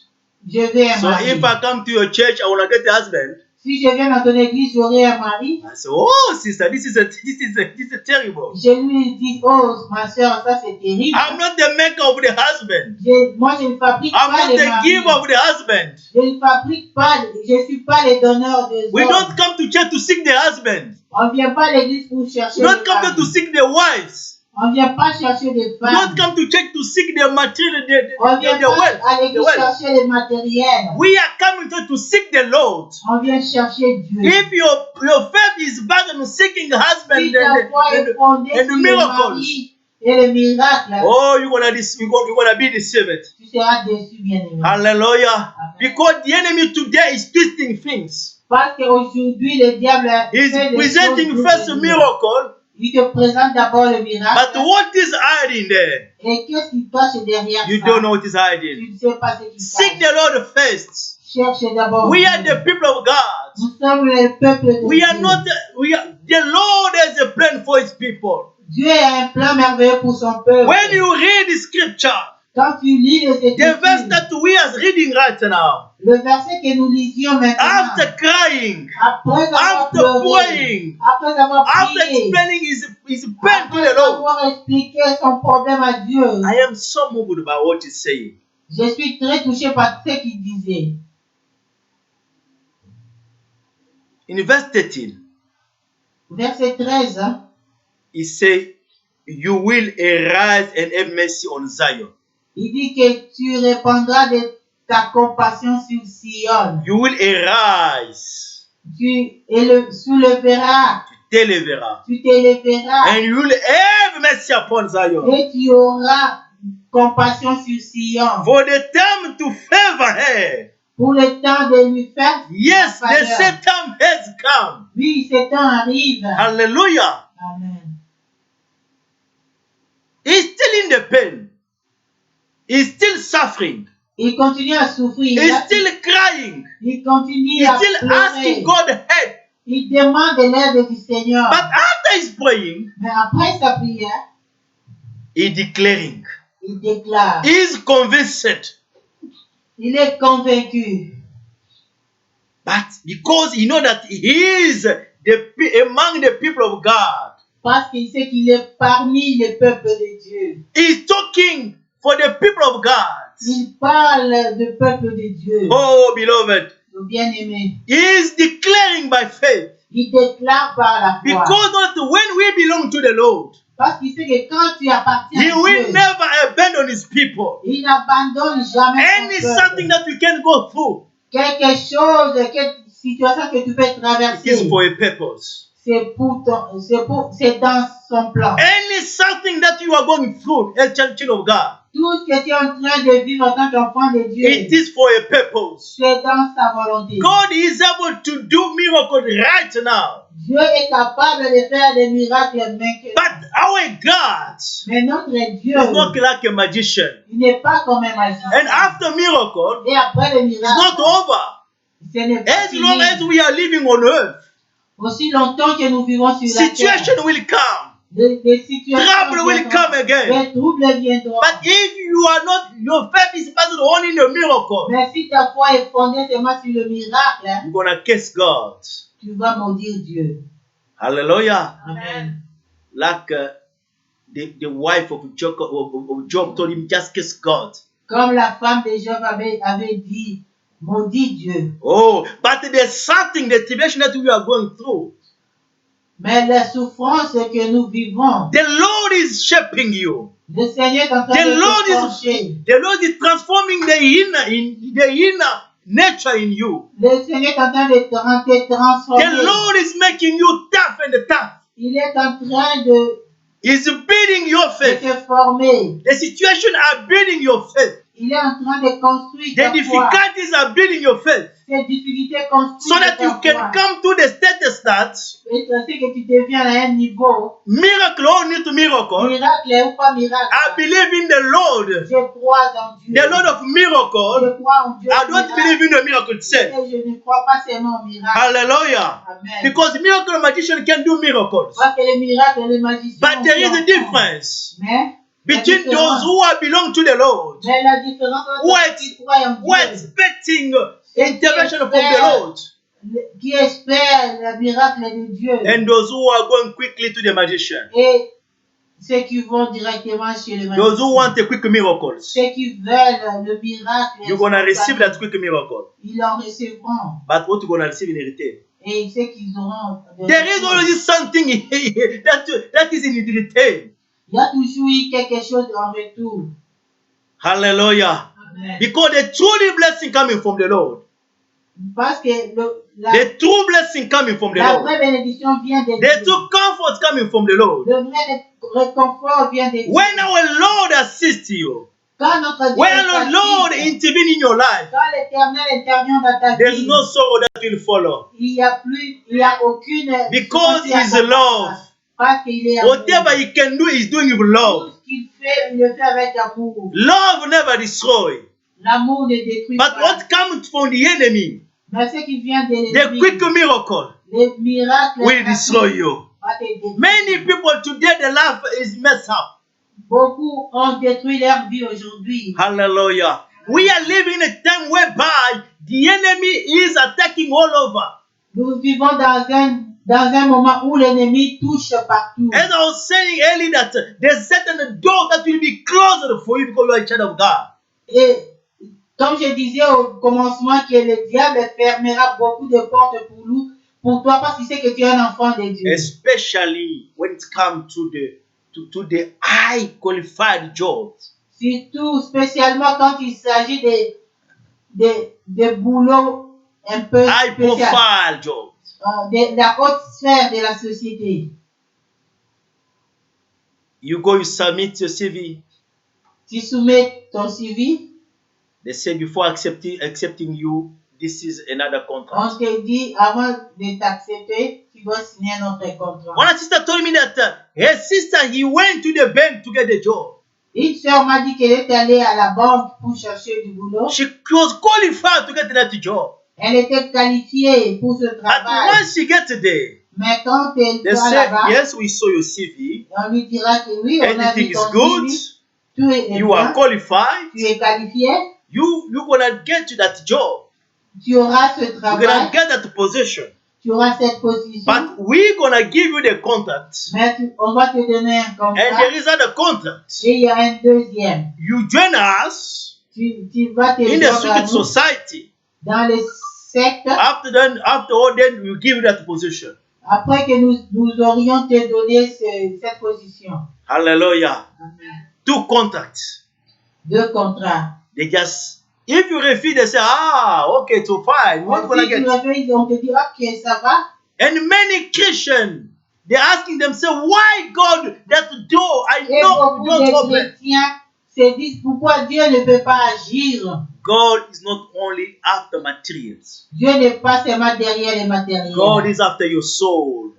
je veux un So mari. if I come to your church, I want to get a husband. Si je viens dans ton église, j'aurai un mari. I said, oh, sister, this is terrible. Je lui dis, oh ma soeur, ça c'est terrible. I'm not the maker of the husband. Moi je ne fabrique I'm pas not les the maris. giver of the husband. Je ne fabrique pas, je ne suis pas les donneurs des We hommes. don't come to church to seek the husband. On ne vient pas à l'église pour chercher We don't des come there to maris. seek the wives. On ne vient pas chercher des We don't femmes. come to church to seek the material, On ne vient the pas wealth. à The l'église wealth. chercher les matériels. We are coming to seek the Lord. On vient chercher Dieu. If your faith is back on seeking husband Si ta foi est fondée and sur le miracles, mari et les miracles, oh, you're gonna be deceived. tu seras déçu, bien-aimé. Hallelujah. Amen. Because the enemy today is twisting things. Parce qu'aujourd'hui, le diable He's fait des presenting choses first a différentes. miracle, Il te présente d'abord le miracle. but what is hiding there? Et qu'est-ce qui cache derrière You ça? don't know what is Tu hiding. ne sais pas ce qui Seek cache. the Lord first. Cherche d'abord We are Dieu. the people of God. Nous sommes le peuple de We are Dieu. not. The Lord has a plan for His people. Dieu a un plan merveilleux pour son peuple. When you read the scripture, Quand tu lis les the verse Écritures, that we are reading right now, le verset que nous lisions maintenant, after crying, après avoir after pleuré, praying, après avoir after prié, explaining his pain to après the Lord, avoir expliqué son problème à Dieu, I am so moved by what He's saying. je suis très touché par ce qu'il disait. In verse 13, Verset 13, hein, He said, "You will arise and have mercy on Zion. il dit que tu répandras de ta compassion sur Sion. You will arise, Tu souleveras, t'élèveras, tu t'élèveras and you will have mercy upon Zion. et tu auras compassion sur Sion. For the time to favor her. Pour le temps de lui faire Yes, la the faveur. set time has come. Oui, ce temps arrive. Hallelujah. Amen. He's still in the pain. He's still suffering. Il continue à souffrir. He's still crying. Il continue He's à still pleurer. asking God help. Il demande l'aide du Seigneur. But after he's praying, Mais après sa prière, he's declaring. il déclare. He's convinced. Il est convaincu. But because he knows that he is among the people of God, Parce qu'il sait qu'il est parmi les peuples de Dieu. he's talking for the people of God. Il parle du peuple de Dieu. Oh, beloved, Le bien-aimé. he is declaring by faith. Il déclare par la foi. Because not when we belong to the Lord, Parce qu'il sait que quand tu appartiens He à will Dieu, never abandon His people. il n'abandonne jamais Any son peuple. something that you can go through, Quelque chose, quelque situation que tu peux it is traverser, for a purpose. c'est dans son plan. Any something that you are going through as child of God, Tout ce que tu es en train de vivre en tant qu'enfant de Dieu, it is for a purpose. c'est dans sa volonté. God is able to do miracles right now. Dieu est capable de faire des miracles maintenant. But our God Mais notre Dieu, is not like a magician. il n'est pas comme un magicien. And after miracle, Et après le it's not miracle, over. ce n'est pas As long as fini. we are living on earth, Aussi longtemps que nous vivons sur la terre, situation will come. des situations Trouble will come again. des troubles viendront. But if you are not, your faith is based on the miracle, Mais si ta foi est fondée seulement sur le miracle, hein, you're gonna curse God. tu vas maudire Dieu. Hallelujah. Amen. Like the wife of Job told him, just curse God. Comme la femme de Job avait dit Maudit Dieu. Oh, but there's something, the tribulation that we are going through. Mais la souffrance que nous vivons, The Lord is shaping you. le Seigneur est en train de te forger. The Lord is transforming the inner nature in you. Le Seigneur est en train de te transformer. The Lord is making you tough and tough. Il est en train de He's building your faith. te former. The situation are building your faith. Il est en train de construire The ta foi. difficulties are building your faith. Ces difficultés construisent So that ta you foi. can come to the status that Et tu sais que tu deviens à un niveau, miracle or need to miracle. miracle ou pas miracle. I believe in the Lord, Je crois en Dieu. the Lord of miracle. Je crois en Dieu. I don't believe in the miracle itself. Et je ne crois pas seulement au miracle. Hallelujah. Amen. Because miracle magician can do miracles. Parce que les miracles et les magiciens. But there is a ont fait difference Mais between those who are belong to the Lord, mais la différence who entre are, ceux qui croient en who are Dieu, expecting intervention from the Lord, qui espèrent le miracle de Dieu, and those who are going quickly to the magician. et ceux qui vont directement chez le Those who magicien. want a quick miracles. Ceux qui veulent le miracle, You're going to receive that quick miracle. ils en recevront. But what you're going to receive in return? Et ceux qui auront. There is already something that is in return. Il y a toujours eu quelque chose en retour. Hallelujah. Amen. Because the true blessing coming from the Lord. Parce que The true blessing coming from the la Lord. vraie bénédiction vient de The Dieu. true comfort coming from the Lord. Le vrai réconfort vient de Dieu. When our Lord assists you, Quand notre Dieu when est our Lord facile, intervenes in your life, quand l'Éternel intervient dans ta there's vie, no sorrow that will follow. il n'y a aucune Because souffrance He's à love. comprendre. Parce qu'il est amour. Whatever He can do, He's doing it with Tout love. ce qu'il fait, il le fait avec amour. Love never destroys. L'amour ne détruit But pas. what comes from the enemy, Mais ce qui vient de the l'ennemi, quick miracle, les miracles will destroy you. va te détruire. Many people today, their life is messed up. Beaucoup ont détruit leur vie aujourd'hui. Hallelujah. We are living in a time whereby the enemy is attacking all over. Nous vivons dans un moment où l'ennemi touche partout. As I was saying earlier, that there's certain door that will be closed for you because you are a child of God. Et comme je disais au commencement, que le diable fermera beaucoup de portes pour nous, pour toi, parce qu'il sait que tu es un enfant de Dieu. Especially when it comes to the high qualified jobs. Surtout, spécialement quand il s'agit de boulots un peu High spéciaux, profile jobs. de la haute sphère de la société. You go, you submit your CV. Tu soumets ton CV, They say before accepting you, this is another on contract. te dit avant de t'accepter, tu dois signer un autre contrat. One sister told me that her sister, he went to the bank to get a job. Une sœur m'a dit qu'elle est allée à la banque pour chercher du boulot. She was qualified to get that job. Elle était qualifiée pour ce But travail. once she gets there, Mais quand elle they soit said, là-bas, yes, we saw your CV. on lui dira que oui, on a Everything vu is ton good. CV, tout est You are bien, qualified. tu es qualifié, You're gonna get to that job. tu auras ce You're gonna travail, get that position. tu auras cette position, But we're gonna give you the contract. mais on va te donner un And contrat there is other contract. et il y a un deuxième. You join us Tu vas te in the joindre à secret nous society. dans les sectes After all, then we give you that position. après que nous aurions te donné cette position. Hallelujah. Amen. 2 contracts. 2 contrats. They just, if you refuse, they say, okay, so fine. What gonna Si tu get? refuses, on te dit, ok, ça va. And many Christians, they're asking themselves, why God, that door, I Et know beaucoup don't de open. chrétiens se disent pourquoi Dieu ne peut pas agir. God is not only after materials. Dieu n'est pas seulement derrière les matériels. God is after your soul.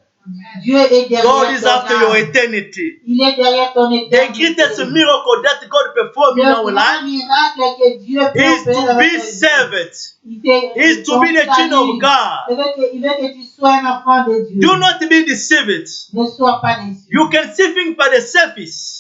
Dieu est derrière God is ton after your âme. eternity. Il est derrière ton The éternité. greatest miracle that God performed in Le our grand life miracle que Dieu peut is faire to avec be ta vie. servant. Is to Ton be the child salut. of God. Il veut que tu sois un enfant de Dieu. Do not be deceived. Ne sois pas déçu. You can see things by the surface.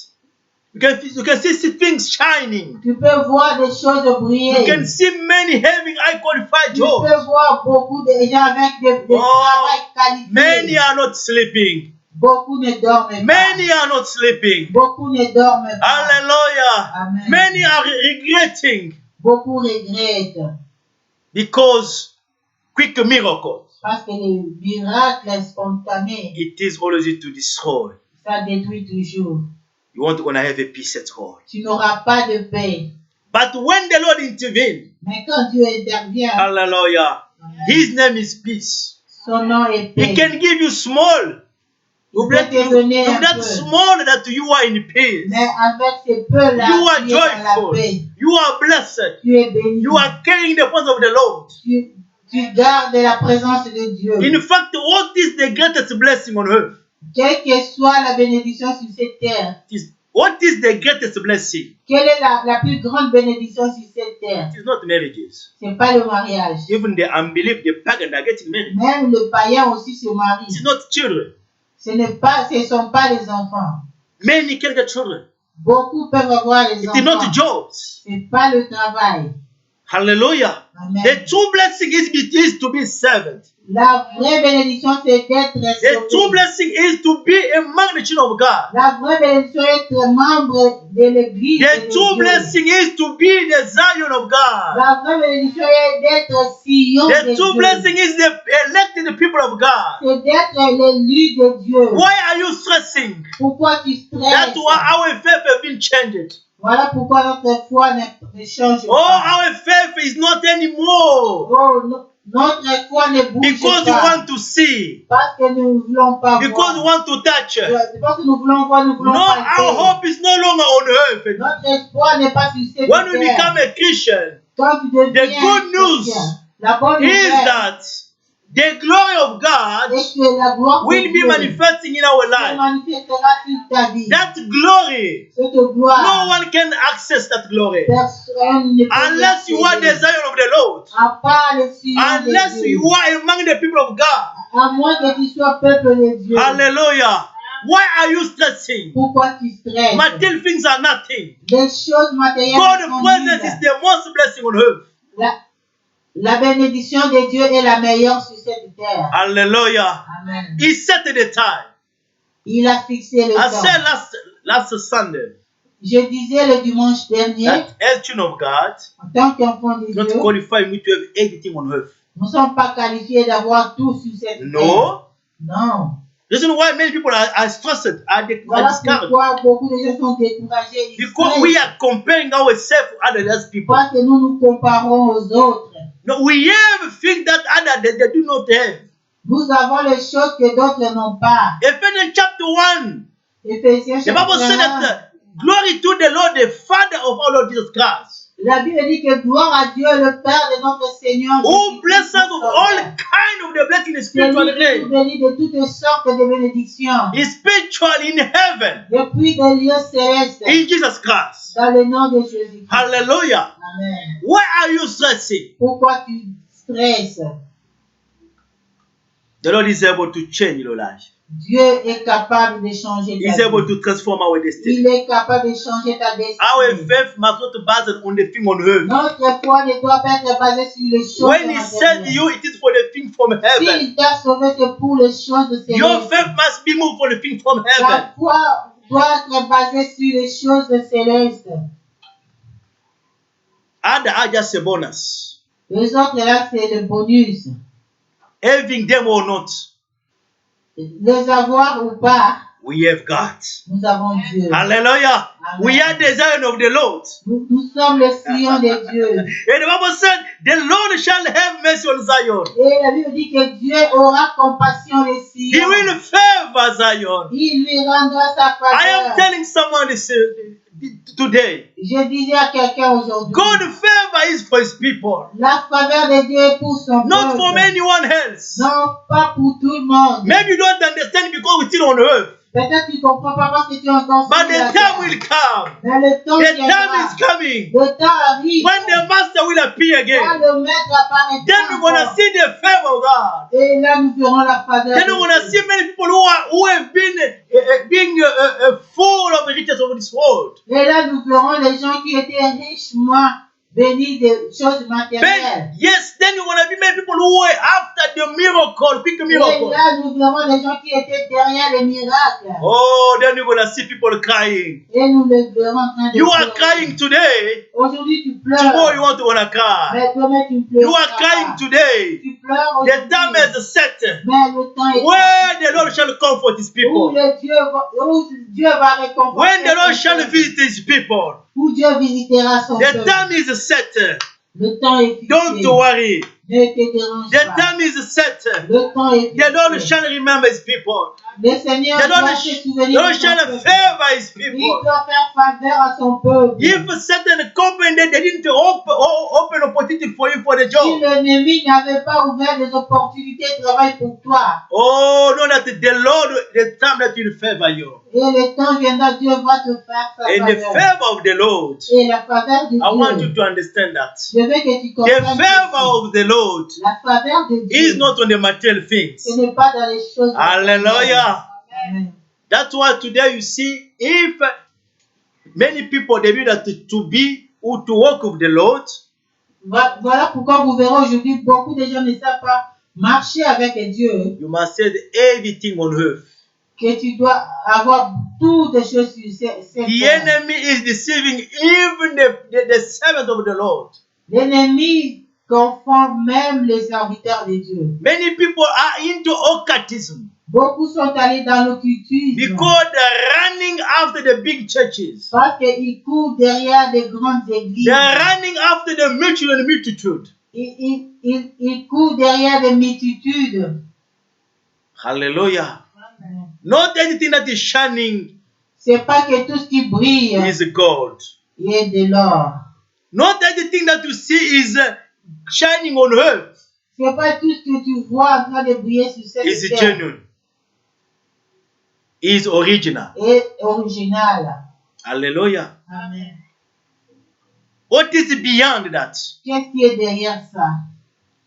You can see things shining. Tu peux voir des choses briller. You can see many having high qualified Tu jobs. peux voir beaucoup de gens avec des travails qualifiés. Many are not sleeping. Beaucoup ne dorment pas. Many are not sleeping. Beaucoup ne dorment pas. Hallelujah. Amen. Many are regretting. Beaucoup regrettent. Because quick miracles, Parce que les miracles spontanés, it is always to destroy. ça détruit toujours. You won't gonna have a peace at all. Tu n'auras pas de paix. But when the Lord intervenes, Mais quand Dieu intervient, hallelujah, His name is peace. son nom est He paix. can give you small. Il peut te donner un That peu. small that you are in peace. Mais avec ces peu-là, You are tu es dans la joyful. paix. You are blessed. Tu es béni. You are carrying the presence of the Lord. Tu gardes la présence de Dieu. In fact, what is the greatest blessing on earth? Quelle que soit la bénédiction sur cette terre, What is the greatest blessing? quelle est la plus grande bénédiction sur cette terre? It is not marriages. Ce n'est pas le mariage. Even the unbelief, the pagan are getting married. Même le païen aussi se marie. It is not children. Ce ne sont pas les enfants. Many can get children. Beaucoup peuvent avoir les It enfants. is not jobs. Ce n'est pas le travail. Hallelujah. Amen. The true blessing is to be servant. La vraie bénédiction, c'est d'être The true sauvé. blessing is to be among the children of God. La vraie bénédiction est être membre de l'église. The de true Dieu. blessing is to be the Zion of God. La vraie bénédiction est d'être Sion The de true Dieu. blessing is the elected people of God. C'est d'être l'élu de Dieu. Why are you stressing? Pourquoi tu stresses? That's why our faith has been changed. Voilà pourquoi notre foi ne change Oh, pas. our faith is not anymore Oh, notre foi ne bouge because we pas. want to see, Parce que nous ne voulons pas because we voir. want to touch. Parce que nous voulons voir, nous voulons No, our palper. hope is no longer on earth. Notre espoir n'est pas sur cette When we terre. become a Christian, Quand tu deviens the good news chrétien, la bonne is nouvelle that the glory of God est que la gloire de will be Dieu manifesting in our se life. manifestera sur ta vie. That glory, Cette gloire, no one can access that glory personne ne peut unless you are the l'accéder. Zion of the Lord, À part le Sion de unless Dieu. you are among the people of God. À moins que tu sois peuple de Dieu. Hallelujah. Why are you stressing? Pourquoi tu stresses? Material things are nothing. Les choses matérielles God's sont presence is nulles. the most blessing on earth. La bénédiction de Dieu est la meilleure sur cette terre. Hallelujah. Amen. He set the time. Il a fixé le I temps. said last Sunday Je disais le dimanche dernier, that as children of God, en tant qu'enfant de not Dieu, qualify me to have everything on earth. nous ne sommes pas qualifiés d'avoir tout sur cette terre. No. Non. Reason why many people are stressed, are Voilà discouraged. pourquoi beaucoup de gens sont découragés. Ils Because stressent we are comparing ourselves to other people. parce que nous nous comparons aux autres. No, we have things that other they do not have. Nous avons les choses que d'autres n'ont pas. Ephesians chapter 1. Éphésiens The Bible said chapitre 1. that glory to the Lord, the Father of our Lord Jesus Christ, La Bible dit que gloire à Dieu, le Père de notre Seigneur. who bless us Jésus-Christ, with notre all Sauveur. kind of the blessing in C'est spiritual lui qui nous realm. bénit de toutes sortes de bénédictions. Is spiritual in heaven Depuis des lieux célestes. in Jesus Christ. Dans le nom de Jésus-Christ. Hallelujah. Amen. Why are you stressing? Pourquoi tu stresses? The Lord is able to change your life. Dieu est capable de changer He is ta able vie. to transform our destiny. Il est capable de changer ta Our destinée. faith must not be based on the thing on earth. Notre foi ne doit pas être basée sur les choses When He saved matérielles. you, it is for the thing from heaven. S'il t'a sauvé, c'est pour les choses Your célestes. faith must be moved for the thing from heaven. La foi doit être basée sur les choses célestes. Other are just a bonus. Les autres, là, c'est le bonus. Having them or not, Les avoir ou pas, we have God. nous avons Dieu. Hallelujah. Amen. We are the Zion of the Lord. Nous sommes le Sion de Dieu. And the Bible said, the Lord shall have mercy on Zion. Et la Bible dit que Dieu aura compassion de He Sion. will favor Zion. Il lui rendra sa I am faveur. telling someone this today. Je disais à quelqu'un aujourd'hui, God favor is for His people, la faveur de Dieu est pour son not for peuple. anyone else. Non, pas pour tout le monde. Maybe you don't understand because we're still on earth. Peut-être que tu ne comprends pas parce que tu es encore But sur the la time terre. will come. Mais le temps The time viendra. is coming. Le temps arrive. When the Master will appear Quand again. le maître apparaîtra Then we're going to encore. see the favor of God. Et là, nous verrons la faveur Then de we're going to Dieu. see many people who have been being full of the riches of this world. Et là, nous verrons les gens qui étaient richement béni des choses Then, matérielles. yes, then you're going to be many people who were after the miracle, big Et miracle. là, nous verrons les gens qui étaient derrière les miracles. Oh, then you're going to see people crying. Et nous les verrons en train de You are pleurer. crying today. Aujourd'hui, tu Tomorrow pleures. you want to wanna cry. Mais demain, tu You are pleureras. crying today. Tu pleures The time aujourd'hui. is set Mais le temps est where the Lord shall comfort His où people. Dieu va récompenser When the Lord son shall peuple. visit His people. Où Dieu visitera son The peuple. time is set. Le temps est fixé. Don't worry. Ne te dérange The pas. time is set. Le temps est The Lord fixé. shall remember His people. Le Seigneur The doit Lord, se the souvenir Lord de son shall peuple. favor His Il people. doit faire faveur à son peuple. If a certain company they didn't open opportunity for you for the Si job. l'ennemi n'avait pas ouvert des opportunités de travail pour toi, Oh, know that the Lord, the time that will favor you. et le temps viendra, Dieu va te faire sa In the faveur. favor of the Lord. Et la faveur de I want Dieu, you to understand that. je veux que tu The comprennes favor ceci. of the Lord La faveur de is Dieu, not on the material things. ce n'est pas dans les choses. Hallelujah. Amen. That's why today you see, if many people they do that to be or to walk with the Lord, Voilà pourquoi vous verrez aujourd'hui, beaucoup de gens ne savent pas marcher avec Dieu, you must say everything on earth. que tu dois avoir toutes les choses sur cette The terre. enemy is deceiving even the servant of the Lord. L'ennemi confond même les serviteurs de Dieu. Many people are into occultism Beaucoup sont allés dans l'occultisme because they're running after the big churches. parce qu'ils courent derrière des grandes églises. They're running after the multitude. Ils courent derrière des multitudes. Hallelujah. Not anything that is shining C'est pas que tout ce qui brille is gold. est de l'or. Not everything that you see is shining on earth C'est pas tout ce que tu vois en train de briller sur cette is terre genuine. Is original. est original. Hallelujah. Amen. What is beyond that? Qu'est-ce qui est derrière ça?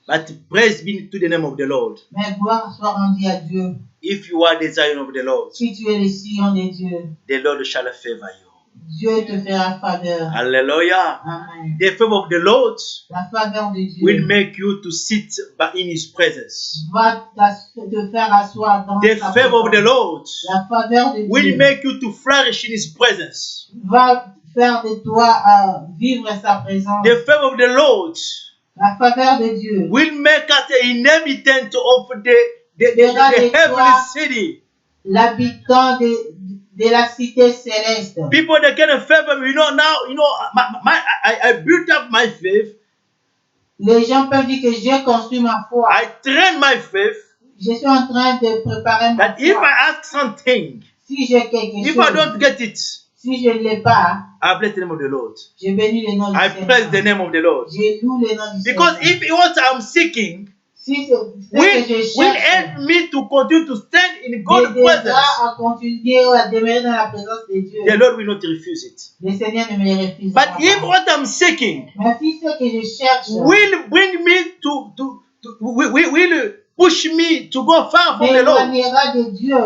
But praise be to the name of the Lord. Mais gloire soit rendue à Dieu. If you are the Zion of the Lord, Si tu es le sillon de Dieu, the Lord shall favor you. Dieu te fera faveur. Hallelujah. Amen. The favor of the Lord La faveur de Dieu will make you to sit in His presence. va te faire asseoir dans The sa favor of the présence. Lord La faveur de will Dieu make you to flourish in His presence. va faire de toi vivre sa présence. The favor of the Lord La faveur de Dieu will make us an inhabitant of the heavenly city. l'habitant de la cité céleste. People that can favor me, now, I built up my faith. Les gens peuvent dire que j'ai construit ma foi. I train my faith. Je suis en train de préparer ma That if foi. I ask something, Si j'ai quelque if chose, I don't get it, si je ne l'ai pas, I bless the name of the Lord. je bénis le nom du I praise the Seigneur. name of the Lord. Je loue le nom du Because Seigneur. if what I'm seeking Si c'est ce will que je help cherche, me to continue to stand in God's m'aidera presence, à continuer à demeurer dans la présence de Dieu. the Lord will not refuse it. Le Seigneur ne me les refusera But if pas. what I'm seeking Mais si ce que je cherche will bring me will push me to go far from the Lord m'éloignera de Dieu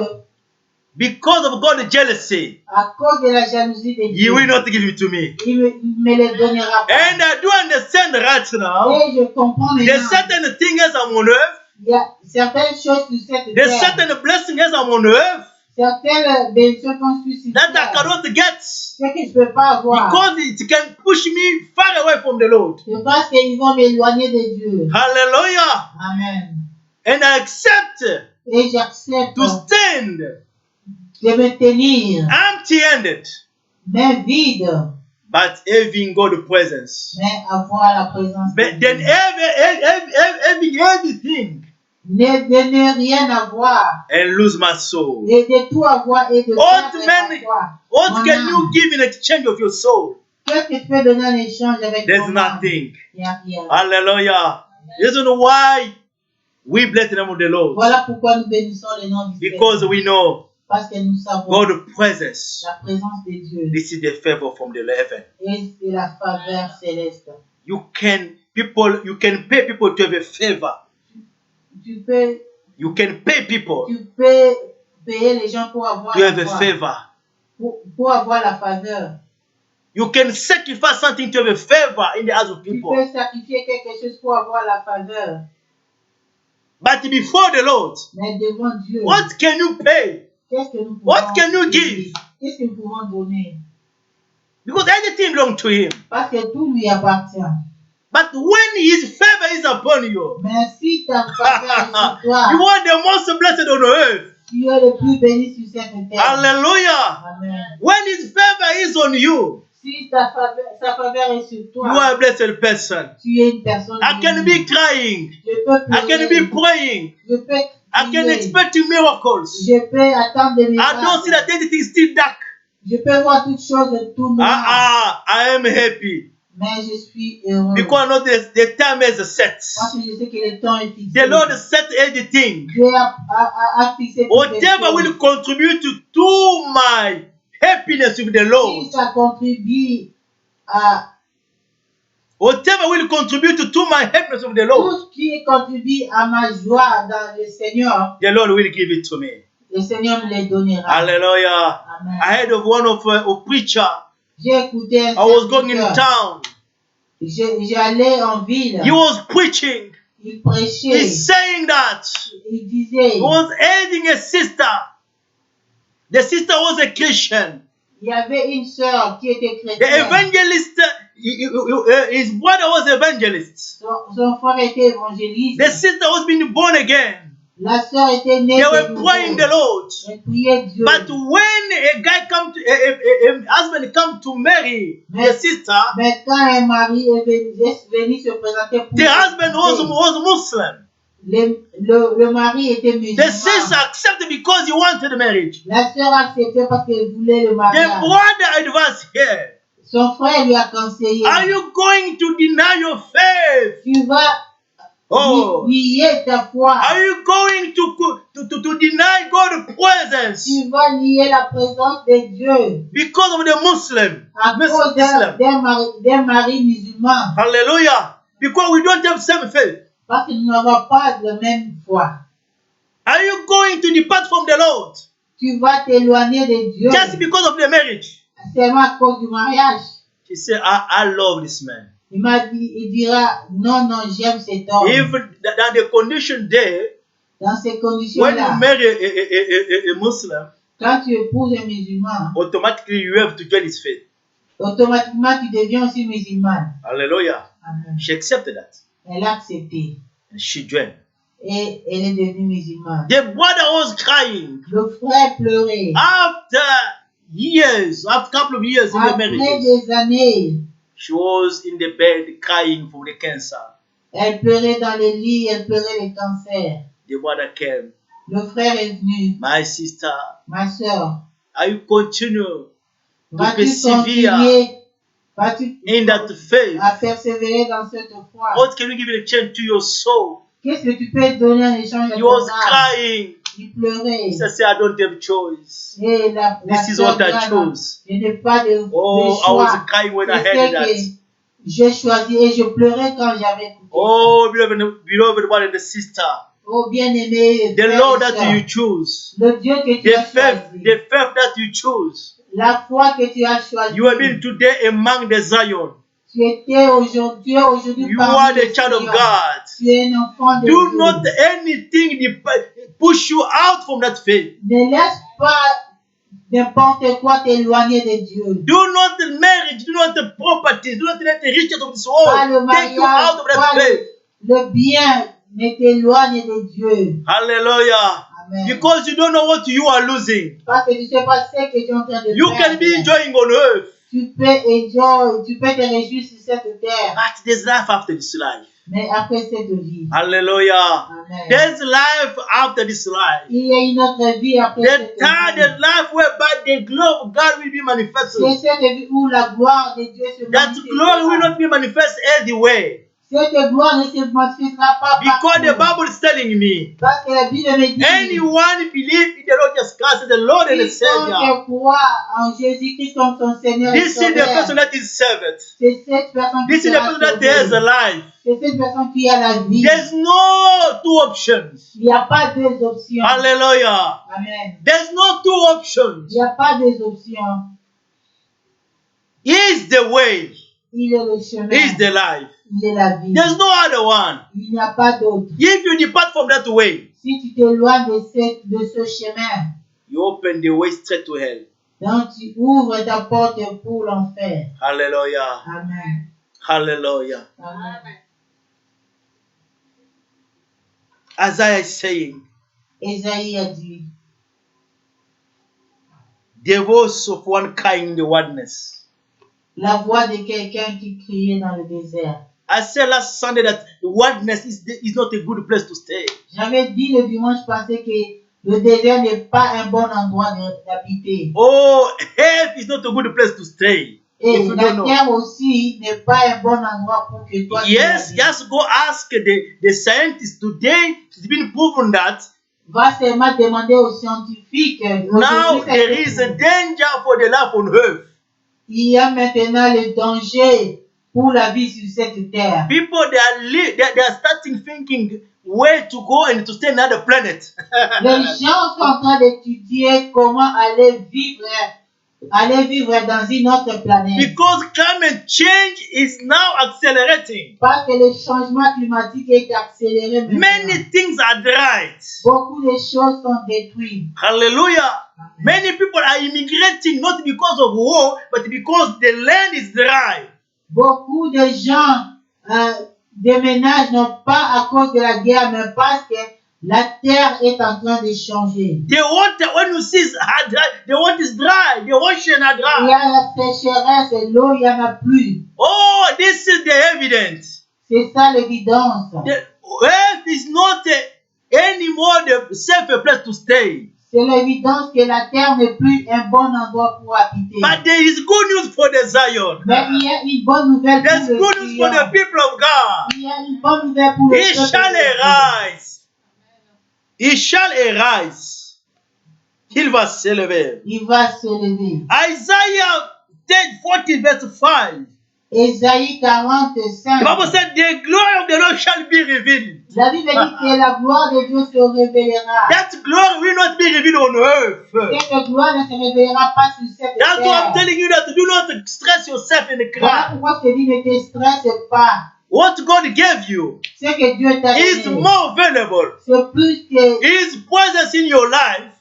because of God's jealousy, à cause de la jalousie de He Dieu, will not give it to me. il me les donnera pas. And I do understand right now. Et je comprends There's maintenant. certain things as I'm on earth. Il y a certaines choses sur cette There's terre, certain blessings as I'm on earth certaines bénédictions qu'on suit sur that I terre, cannot get ce que je ne peux pas avoir. because it can push me far away from the Lord. C'est parce qu'ils vont m'éloigner de Dieu. Hallelujah. Amen. And I accept Et j'accepte to stand de me tenir, empty-handed, main vide, but having God's presence. mais avoir la présence de But then Dieu. having everything Ne rien avoir, and lose my soul. de tout avoir et de What perdre man- ta foi. What Mon can âme. you give in exchange of your soul? Qu'est-ce que tu peux donner en échange avec There's ton âme? nothing. Il n'y a rien. Hallelujah. Reason why we bless the name of the Lord. Voilà pourquoi nous bénissons le nom du Because Seigneur. we know Parce que nous savons God's presence. la présence de Dieu This is the favor from the heaven. et c'est la faveur céleste. You can pay people to have a favor. Tu peux You can pay people payer les gens pour avoir to la have a foi, favor. pour avoir la faveur. You can sacrifice something to have a favor in the eyes of Tu people. peux sacrifier quelque chose pour avoir la faveur. But before the Lord, Mais devant Dieu, what can you pay? qu'est-ce que nous pouvons What can you donner? give? Qu'est-ce que nous pouvons donner? Because anything belongs to Him. Parce que tout lui appartient. But when His favor is upon you, Mais si ta faveur est sur you toi, are the most blessed on earth. tu es le plus béni sur cette terre. Hallelujah. Amen. When His favor is on you, Si sa faveur est sur you are toi, a blessed person. tu es une personne I can bénie. be crying. Je peux I can be pleurer. praying. Je peux I can prier. expect miracles. Je peux attendre des I don't see miracles. that anything is still dark. Je peux voir toutes choses tout noir. I am happy. Mais je suis heureux. Because I know the time is set. Parce que je sais que le temps est fixé. The Lord set everything. Dieu a fixé toutes les Whatever choses. will contribute to my happiness with the Lord. Si ça contribue à Whatever will contribute to my happiness with the Lord. tout ce qui contribue à ma joie dans le Seigneur, The Lord will give it to me. le Seigneur me les donnera. Hallelujah. Amen. I heard of one of a preacher. J'ai écouté un I was going in serviteur. town. J'allais en ville. He was preaching. Il prêchait. He's saying that Il disait, he was aiding a sister. The sister was a Christian. il y avait une sœur qui était The chrétienne. evangelist, his brother was evangelist. Son frère était évangéliste. The sister was being born again. La sœur était née They de were nouveau. praying the Lord. Elle priait Dieu. But when a guy come to a husband come to marry the sister, Mais quand un mari est venu se présenter pour the husband was Muslim. le mari était The musulman. sister accepted because he wanted marriage. La sœur acceptait parce qu'elle voulait le The mariage. brother advised here. Son frère lui a conseillé. Are you going to deny your faith? Tu vas Oh. nier ta foi. Are you going to deny God's presence Tu vas nier la présence de Dieu because of the Muslim? à cause d'un mari musulman. Hallelujah. Because we don't have same faith. Parce que nous n'avons pas la même foi. Are you going to depart from the Lord Tu vas t'éloigner de Dieu just because of the marriage? seulement à cause du mariage. She said, I love this man. Il dira, non, j'aime cet homme. Even that the condition there, Dans ces when you conditions-là, marry a Muslim, quand tu épouses un musulman, automatically you have to join his faith. automatiquement tu deviens aussi musulman. Hallelujah. Amen. She accepted that. Elle a accepté And she joined. et elle est devenue musulmane. The brother was crying. Le frère pleurait. After years, after a couple of years in the Après marriage, des années, she was in the bed crying for the cancer. elle pleurait dans le lit, elle pleurait le cancer. The brother came. Le frère est venu. My sister, Ma soeur, are you continue to vas-tu persevere continuer? Vas-tu in that faith? à persévérer dans cette foi? What can you give in exchange to your soul? Qu'est-ce que tu peux donner en échange de He ton was âme? crying. Il pleurait. He said, I don't have choice. Et la This is sœur what I Diana, chose. je n'ai pas de Oh, I choix. was crying when I Je sais heard que that. j'ai choisi et je pleurais quand j'avais écouté. Oh, beloved brother and sister, Oh bien-aimé, the frères Lord et that sœurs, you choose, le Dieu que tu the as faith choisi, that you choose, la foi que tu as choisie, you have been today among the Zion. tu es aujourd'hui You parmi are les the child of Sion. God. Tu es un enfant de Do Dieu. not anything push you out from that faith. Ne laisse pas n'importe quoi t'éloigner de Dieu. Do not the marriage, do not the property, do not let the riches of this Pas le world take you mariage, out of that pas faith. le bien ne t'éloigne de Dieu. Hallelujah. Amen. Because you don't know what you are losing. Parce que tu ne sais pas ce que tu es en train de You faire. can be enjoying on earth, Tu peux enjoy, tu peux te réjouir sur cette terre. but there's life after this life. Mais après cette vie, Hallelujah. Amen. There's life after this life. Il y a une autre vie après The cette time, vie. the life whereby the glory of God will be C'est manifested. cette vie où la gloire de Dieu se That glory will manifestera. not be manifest anywhere. Cette gloire ne se manifestera pas Because the partout. Bible is telling me, Parce que la Bible me dit, anyone believe in the Lord Jesus Christ as the Lord and the Savior. quiconque croit en Jésus-Christ comme son Seigneur et This is the person Sauveur, that is saved. c'est cette personne This qui is the sera person that has a sauvée. life. C'est cette personne qui a la vie. There's no two options. Il n'y a pas deux options. Hallelujah. Amen. There's no two options. Il n'y a pas deux options. He is the way. Il est le chemin. He is the life. Il est la vie. There's no other one. Il n'y a pas d'autre. If you depart from that way, Si tu t'éloignes de ce chemin, you open the way straight to hell. donc tu ouvres ta porte pour l'enfer. Hallelujah. Amen. Hallelujah. Amen. Isaiah is saying, Esaïe a dit, the voice of one crying in the wilderness. la voix de quelqu'un qui criait dans le désert. I said last Sunday that the wilderness is not a good place to stay. J'avais dit le dimanche passé que le désert n'est pas un bon endroit d'habiter. Oh, hell is not a good place to stay. Et If you la don't know. terre aussi n'est pas un bon endroit pour que toi tu Yes, habites. just go ask the scientists today. It's been proven that Va seulement demander aux scientifiques. now there is a danger for the life on earth. Il y a maintenant le danger pour la vie sur cette terre. People they are starting thinking where to go and to stay on another planet. Les gens sont en train d'étudier comment aller vivre dans une autre planète. Because climate change is now accelerating. Parce que le changement climatique est accéléré maintenant. Many things are dried. Beaucoup de choses sont détruites. Hallelujah. Many people are immigrating not because of war, but because the land is dry. Beaucoup de gens déménagent non pas à cause de la guerre, mais parce que la terre est en train de changer. The water, when you see are dry, the water is dry, the ocean are Il y dry. a la sécheresse et l'eau, il n'y en a plus. Oh, this is the evidence. C'est ça l'évidence. The earth is not anymore the safe place to stay. C'est l'évidence que la terre n'est plus un bon endroit pour habiter. But there is good news for the Zion. Mais il y a une bonne nouvelle There's pour good le news for Sion. the people of God. Il y a une bonne nouvelle pour le He peuple shall de Dieu. arise. He shall arise. Il va s'élever. Il va se lever. Isaiah 40 verse 5. Ésaïe The 45. Bible said, the glory of the Lord shall be revealed. La Bible dit que la gloire de Dieu se révélera. That glory will not be revealed on earth. Cette gloire ne se révélera pas sur cette That's why I'm terre. telling you that do not stress yourself in the Voilà crowd. pourquoi je te dis ne te stresse pas. What God gave you Ce que Dieu t'a is donné, more valuable. c'est plus que His presence in your life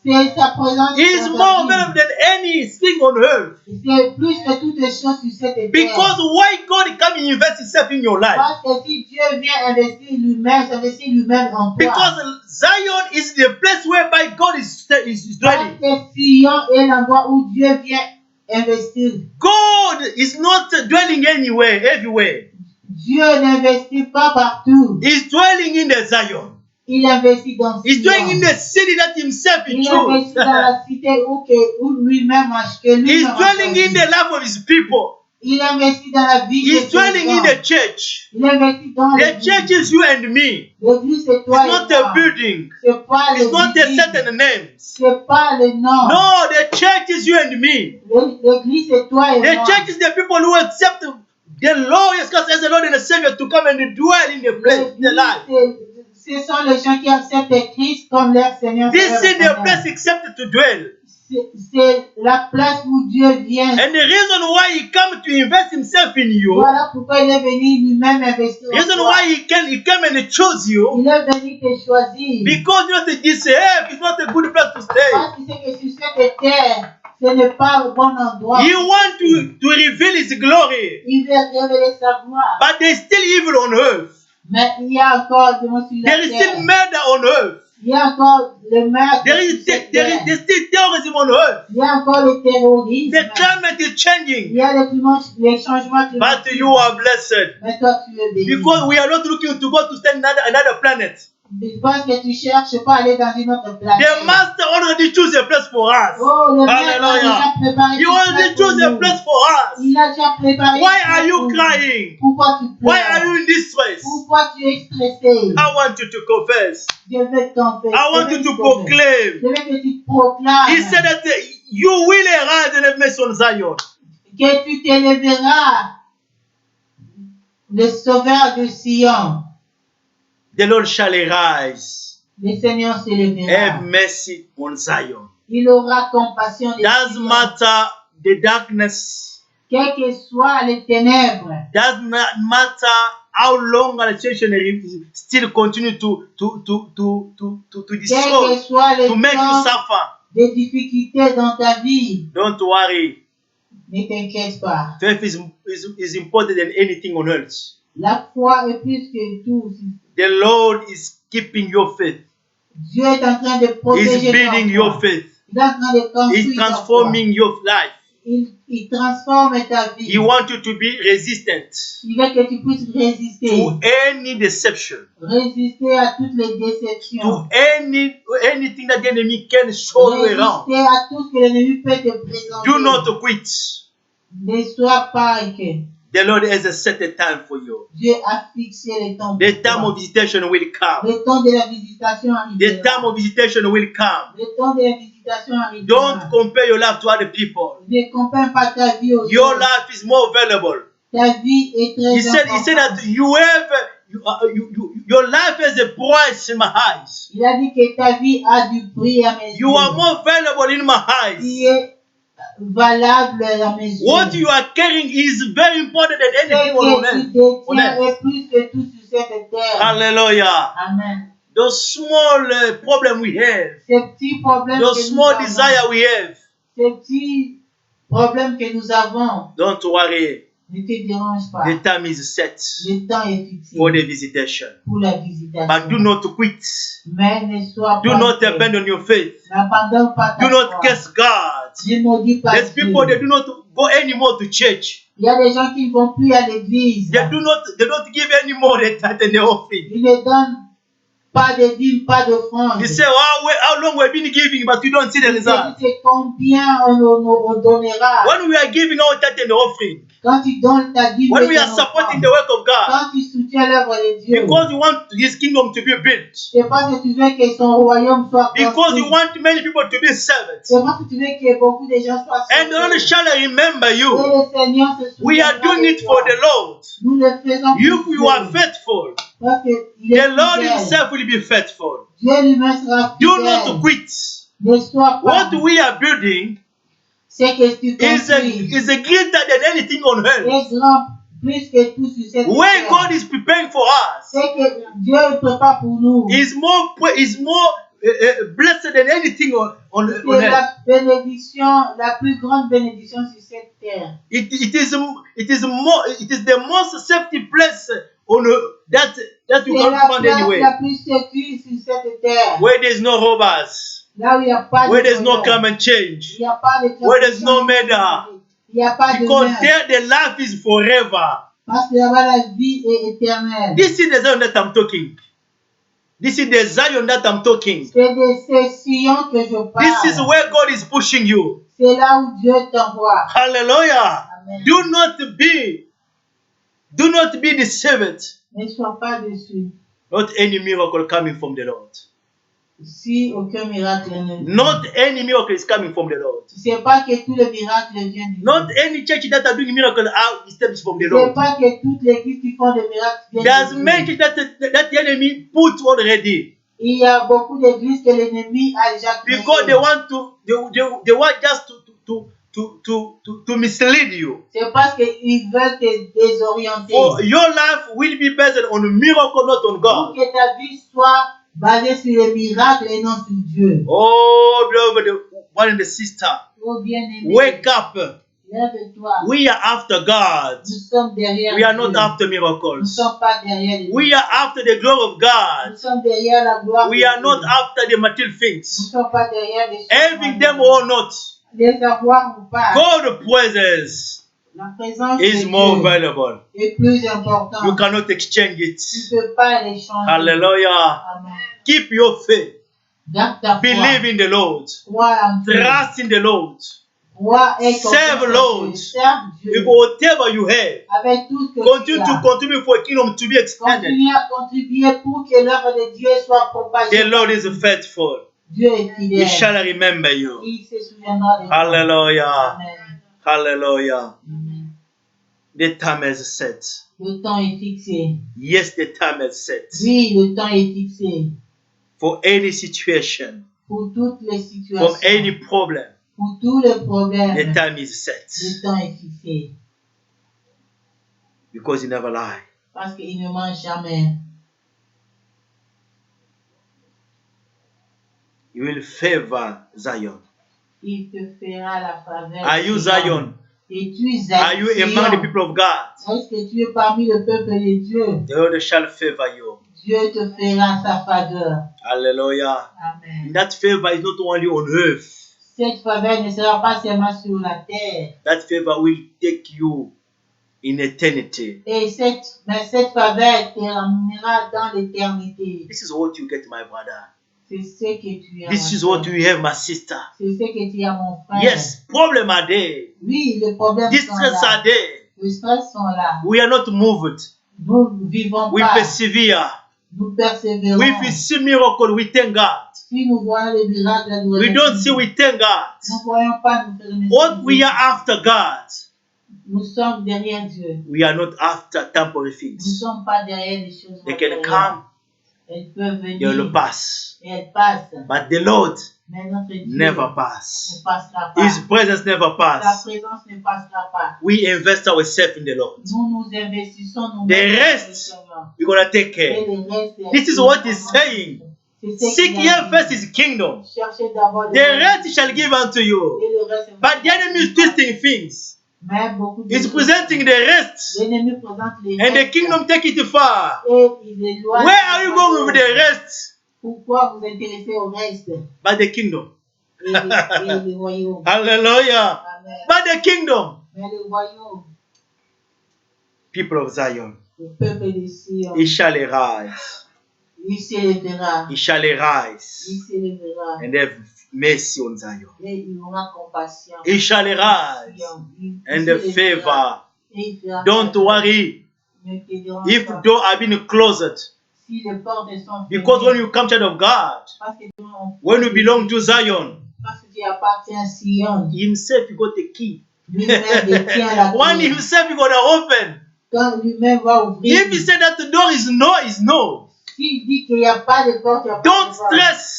c'est sa présence is dans ta more vie. valuable than anything on earth. C'est plus que toutes les choses sur cette terre. Because why God come and invest himself in your life? Parce que si Dieu vient investir lui-même en toi. Because Zion is the place whereby God is Parce dwelling. que Sion est l'endroit où Dieu vient investir. God is not dwelling anywhere, everywhere. Dieu n'investit pas partout. He's dwelling in the Zion. Il investit dans He's dwelling in Sion. the city that himself he Il investit chose. dans la cité où lui-même a He's dwelling in the life of his people. Il investit dans la vie de He's ses dwelling in gens. the church. Il investit dans The l'église. church is you and me. L'église, c'est It's toi not et a moi. building. C'est pas It's not a l'église. certain name. C'est pas le nom. No, the church is you and me. L'église, c'est toi et The moi. church is the people who accept the Lord Jesus Christ as the Lord and the Savior to come and dwell in the place, the life. Ce sont les gens qui acceptent Christ comme leur Seigneur. This Sauveur is the personnel. place accepted to dwell. C'est la place où Dieu vient. And the reason why he come to invest himself in you, Voilà pourquoi il est venu lui-même investir the en reason toi. why he came and chose you, Il est venu te choisir. because you know this earth is not a good place to stay. Parce qu'il sait que sur cette terre, ce n'est pas le bon endroit. He wants to reveal his glory, Il veut révéler sa gloire. but there's still evil on earth. Mais il y a encore des mots sur la There is still terre. murder on earth. Il y a encore le meurtre There sur is cette terre. there's still terrorism on earth. Il y a encore le terrorisme. The climate is Il changing, y a les changements but climatiques. you are blessed Mais toi, tu es béni. because we are not looking to go to stay another planet. Parce que tu cherches pas à aller dans une autre planète. The master already chose a place for us. Oh, le maître a Hallelujah. déjà préparé He une already place pour chose a nous. place for us. Il a déjà préparé Why une are place you pour nous. crying? Pourquoi tu Why pleures? are you in distress? Pourquoi tu es stressé? I want you to confess. Je veux confesser. I want you to proclaim. Je veux que tu proclames. He said that you will arise and have mercy on Zion. Que tu t'élèveras, le sauveur de Sion. The Lord shall arise. Le Seigneur Have s'élèvera. mercy on Zion. Il aura compassion de Doesn't Sion. matter the darkness. Quelles que soient les ténèbres, does not matter how long the situation still continue to quels destroy, que soient les to make you temps suffer. de difficultés dans ta vie, Don't worry. ne t'inquiète pas. Faith is important than anything on earth. La foi est plus que tout. The Lord is keeping your faith. Dieu est en train de He's protéger building ta your foi. faith. Il est en train de He's construire ta foi. transforming your life. Il transforme ta vie. He wants you to be resistant Il veut que tu puisses résister. to any deception, Résister à toutes les déceptions. to anything that the enemy can show you around. Résister à tout ce que l'ennemi peut te présenter. Do not quit. Ne sois pas inquiet. The Lord has a set a time for you. Dieu a fixé le temps. The time of visitation will come. Le temps de la visitation arrivera. The time of visitation will come. Le temps de la visitation arrivera. Don't compare your life to other people. Ne compare pas ta vie aux Your autres. life is more valuable. Ta vie est très He said that your life has a price in my eyes. Il a dit que ta vie a du prix à mes yeux. You are more valuable in my Tu eyes. es valable à mes yeux. What you are carrying is very important than Ce anything on que tu earth. détiens est plus que tout sur cette terre. Hallelujah. Amen. Those small problems we have, Ces petits problèmes those que nous small avons, desires we have, ces petits problèmes que nous avons, don't worry. ne te dérange pas. The time is set Le temps est fixé for the visitation. pour la visitation. But do not quit. Mais ne sois Do pas not inquiet. abandon your faith. N'abandonne pas ta Do not foi. curse God. Ne maudis pas There's Dieu. people they do not go anymore to church. Il y a des gens qui ne vont plus à l'église. They don't give any more than that and the offering. Ils ne donnent pas de dîmes, pas d'offrandes. They say, how long we've been giving, but we don't see the result. C'est combien on donnera. When we are giving out that and the offering, Quand tu donnes ta dîme, when et we are ton supporting offrande, the work of God, quand tu soutiens l'œuvre de Dieu, because you want His kingdom to be built, c'est parce que tu veux que son royaume soit because construit. you want many people to be servants, C'est parce que tu veux que beaucoup de gens soient and the Lord sauvés. shall remember Et you. le Seigneur se We are souviendra doing de it for toi. the Lord. Nous le faisons If pour you Dieu. are faithful, Parce que il est the Lord fidèle. Himself will be faithful. Dieu lui-même sera Do fidèle. not quit. Ne sois pas. What we are building C'est que tu construis is a greater than anything on earth. est grand plus que tout sur cette Where terre. God is preparing for us C'est que Dieu prépare pour nous. is more blessed than anything on C'est earth. la bénédiction, la plus grande bénédiction sur cette terre. It is the most safety place on that you C'est can la find place anywhere. la plus sécure sur cette terre. Where there is no robbers, Là où il n'y a pas where de there is no voleurs. come and change, Il n'y a pas de where there is no murder, il n'y a pas de because meurtre. there the life is forever. Parce que là-bas, la vie est éternelle. This is the Zion that I'm talking. This is the Zion that I'm talking. C'est de ces sillons que je parle. This is where God is pushing you. C'est là où Dieu t'envoie. Hallelujah. Amen. Do not be deceived. Ne sois pas déçu. Not any miracle coming from the Lord. Si aucun miracle ne. Not any miracle is coming from the Lord. Tu sais pas que tous les miracles viennent de Dieu. Not any church that are doing miracle out is from the Tu sais Lord. pas que toutes les églises qui font des miracles viennent There's de Dieu. many churches that the enemy put already Il y a beaucoup d'églises que l'ennemi a déjà créées. because they want just to mislead you. C'est parce qu'ils veulent te désorienter. For your life will be based on a miracle, not on Pour God. que ta vie soit basée sur les miracles et non sur Dieu. Oh, beloved, one and the sister, Oh bien-aimé, wake up. lève-toi. We are after God. Nous sommes derrière We are Dieu. not after Nous ne miracles. sommes pas derrière les We are after the glory of Nous God. sommes derrière la gloire We de are Dieu. not after the material Nous things. ne sommes pas derrière les choses. Having them or not, Les avoir ou pas. God's presence La présence is de more Dieu valuable. est plus importante. You cannot exchange it. Tu ne peux pas les changer. Hallelujah. Amen. Keep your faith. Garde ta foi. Believe in the Lord. Crois en Dieu. Trust in the Lord. Crois et Serve confiance en Lord. Dieu. Serve Dieu. With whatever you have, Avec tout ce que continue tu as. to contribute for a kingdom to be expanded. Continue à contribuer pour que l'œuvre de Dieu soit propagée. The Lord is faithful. Dieu est He fidèle. shall remember you. Il se souviendra de toi. Hallelujah. Amen. Hallelujah. Amen. The time is set. Le temps est fixé. Yes, the time is set. Oui, le temps est fixé For any situation, pour toutes les from situations, any problem, Pour tous les problèmes, the time is set. le temps est fixé. Because he never lies. Parce qu'il ne ment jamais. He will favor Zion. Il te fera la faveur. Are you Zion? Et tu, Zion? Are you among the people of God? Est-ce que tu es parmi le peuple de Dieu? The Lord shall favor you. Dieu te fera sa faveur. Hallelujah. Amen. That favor is not only on earth. Cette faveur ne sera pas seulement sur la terre. That favor will take you in eternity. Et cette faveur te ramènera dans l'éternité. This is what you get, my brother. C'est ce que tu as. This is what you have, my sister. C'est ce que tu as, mon frère. Yes, problems are there. Oui, les problèmes sont Distress là. are there. Les stress sont là. We are not moved. Nous ne vivons We pas. persevere. Nous persévérons. If we see miracle, we thank God. Si nous voyons les miracles, nous We don't see, we thank God. Nous ne voyons pas, nous remercions What we Dieu. are after God, Nous sommes derrière Dieu. we are not after temporary Nous ne things. sommes pas derrière des choses They can matérielles. come, Elles peuvent they venir will pass. et elles passent. But the Lord Mais notre Dieu never ne pass. passera pas. His presence never Sa pass. présence ne passera pas. We invest ourselves in the Lord. Nous nous investissons nous The rest, we're going to take care. This is what he's saying. Seek ye first his kingdom. Cherchez d'abord The rest he shall give unto you. et le reste. But the enemy is twisting things. Mais beaucoup de He's presenting the rest. l'ennemi présente les And the restes. kingdom take it far. Et il éloigne. Where are you going with the rest? Pourquoi vous intéressez au reste By the kingdom. et le royaume? Hallelujah. Amen. By the kingdom. Mais le royaume, People of Zion. le peuple de Sion, He shall arise. il s'élèvera. He shall Il arise. s'élèvera. And have mercy on Zion. Et il aura compassion. He shall arise. Il And the s'élèvera. favor. Et il fera Don't faveur. worry Ne te dérange if pas. doors have been closed. Si les portes sont Because fermées, when you come child of God, parce que when you belong to Zion, parce que tu appartiens à Sion, himself he got the key. lui-même détient la When clé. himself he gonna open. Quand lui-même va ouvrir, If he said that the door is no, is no. s'il dit qu'il n'y a pas de porte, il n'y a pas Don't de porte. stress.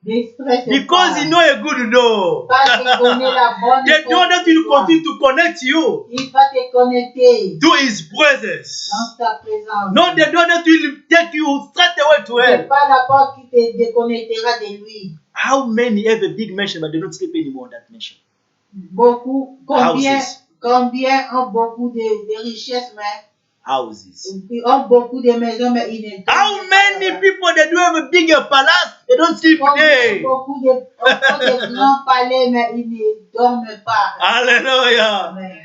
Ne stresse Because pas. he know a good door. Parce qu'il connaît la bonne The door that will porte. continue to connect you Il va te connecter to his presence. dans sa présence. Not the door that will take you straight away to Ce n'est hell. pas la porte qui te déconnectera de lui. How many have a big mansion but they don't sleep anymore in that mansion? Beaucoup, Houses. combien ont beaucoup de richesses, mais Houses. ils ont beaucoup de maisons, mais ils ne How many people they do have a bigger palace? They don't sleep there. Beaucoup de grands palais, mais ils ne dorment pas. Hallelujah. Amen.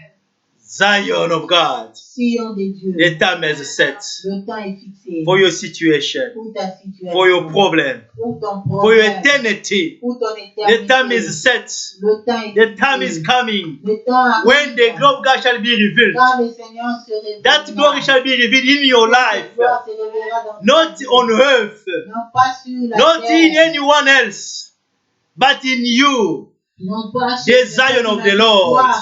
Zion of God. Sion de Dieu. The time is set Le temps est fixé for your situation, pour ta situation, for your problem, pour ton for your problème, eternity. pour ton The éternité. time is set. Le temps est The time fixé. is coming. Le temps arrive. When the glory of God shall be revealed, Quand le Seigneur se révèlera, that glory shall be revealed in your life, cette gloire se révélera dans not ta vie. on earth, Non pas sur la not terre, in anyone else, but in you, non pas the sur Zion of mais the Lord, toi,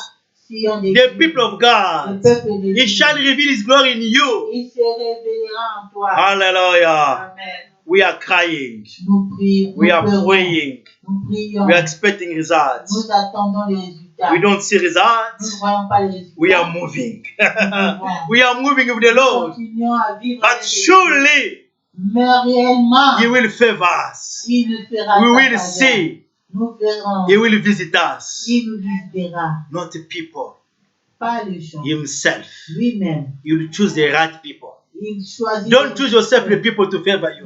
Sion de the Dieu, people of le God. peuple de He Dieu. shall reveal His glory in you. Il se révélera en toi. Hallelujah. Amen. We are crying. Nous prions, We nous are pleurons, praying. nous prions, We are expecting results. nous attendons les résultats. We don't see Nous ne results. voyons pas les résultats. We are moving. Nous We are moving with the Lord. continuons à vivre But avec Dieu. surely Mais réellement, He will favor us. il nous fera We sa will faveur. see. Nous verrons. He will visit us. Il nous visitera. Not the people. Pas les gens. Himself. Lui-même. You will choose the right people. Il choisit. Don't choose yourself the people to favor you.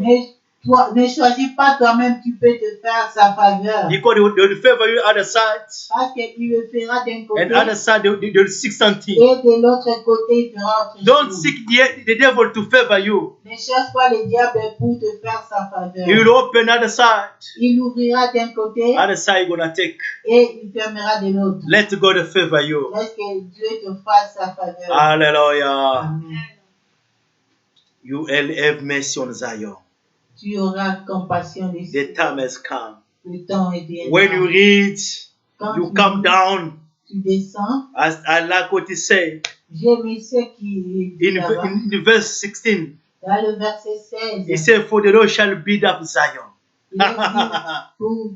Ne choisis pas toi-même, tu peux te faire sa faveur. Because they will favor you other side. Parce qu'il le fera d'un côté. And other side they will seek something. Et de l'autre côté, il fera autre Don't chose. seek the devil to favor you. Ne cherche pas le diable pour te faire sa faveur. He will open other side. Il ouvrira d'un côté Other side you're gonna take. et il fermera de l'autre. Let God favor you. Laisse que Dieu te fasse sa faveur. Hallelujah. Amen. You will have mercy on Zion. Tu auras compassion de The time has come. Le temps est bien. When you read, Quand you tu come lis, down. tu descends. As I like what he said J'aime ce qui est in verse 16. dans le verset 16. He said, "For the Lord shall build up Zion." Il est dit, pour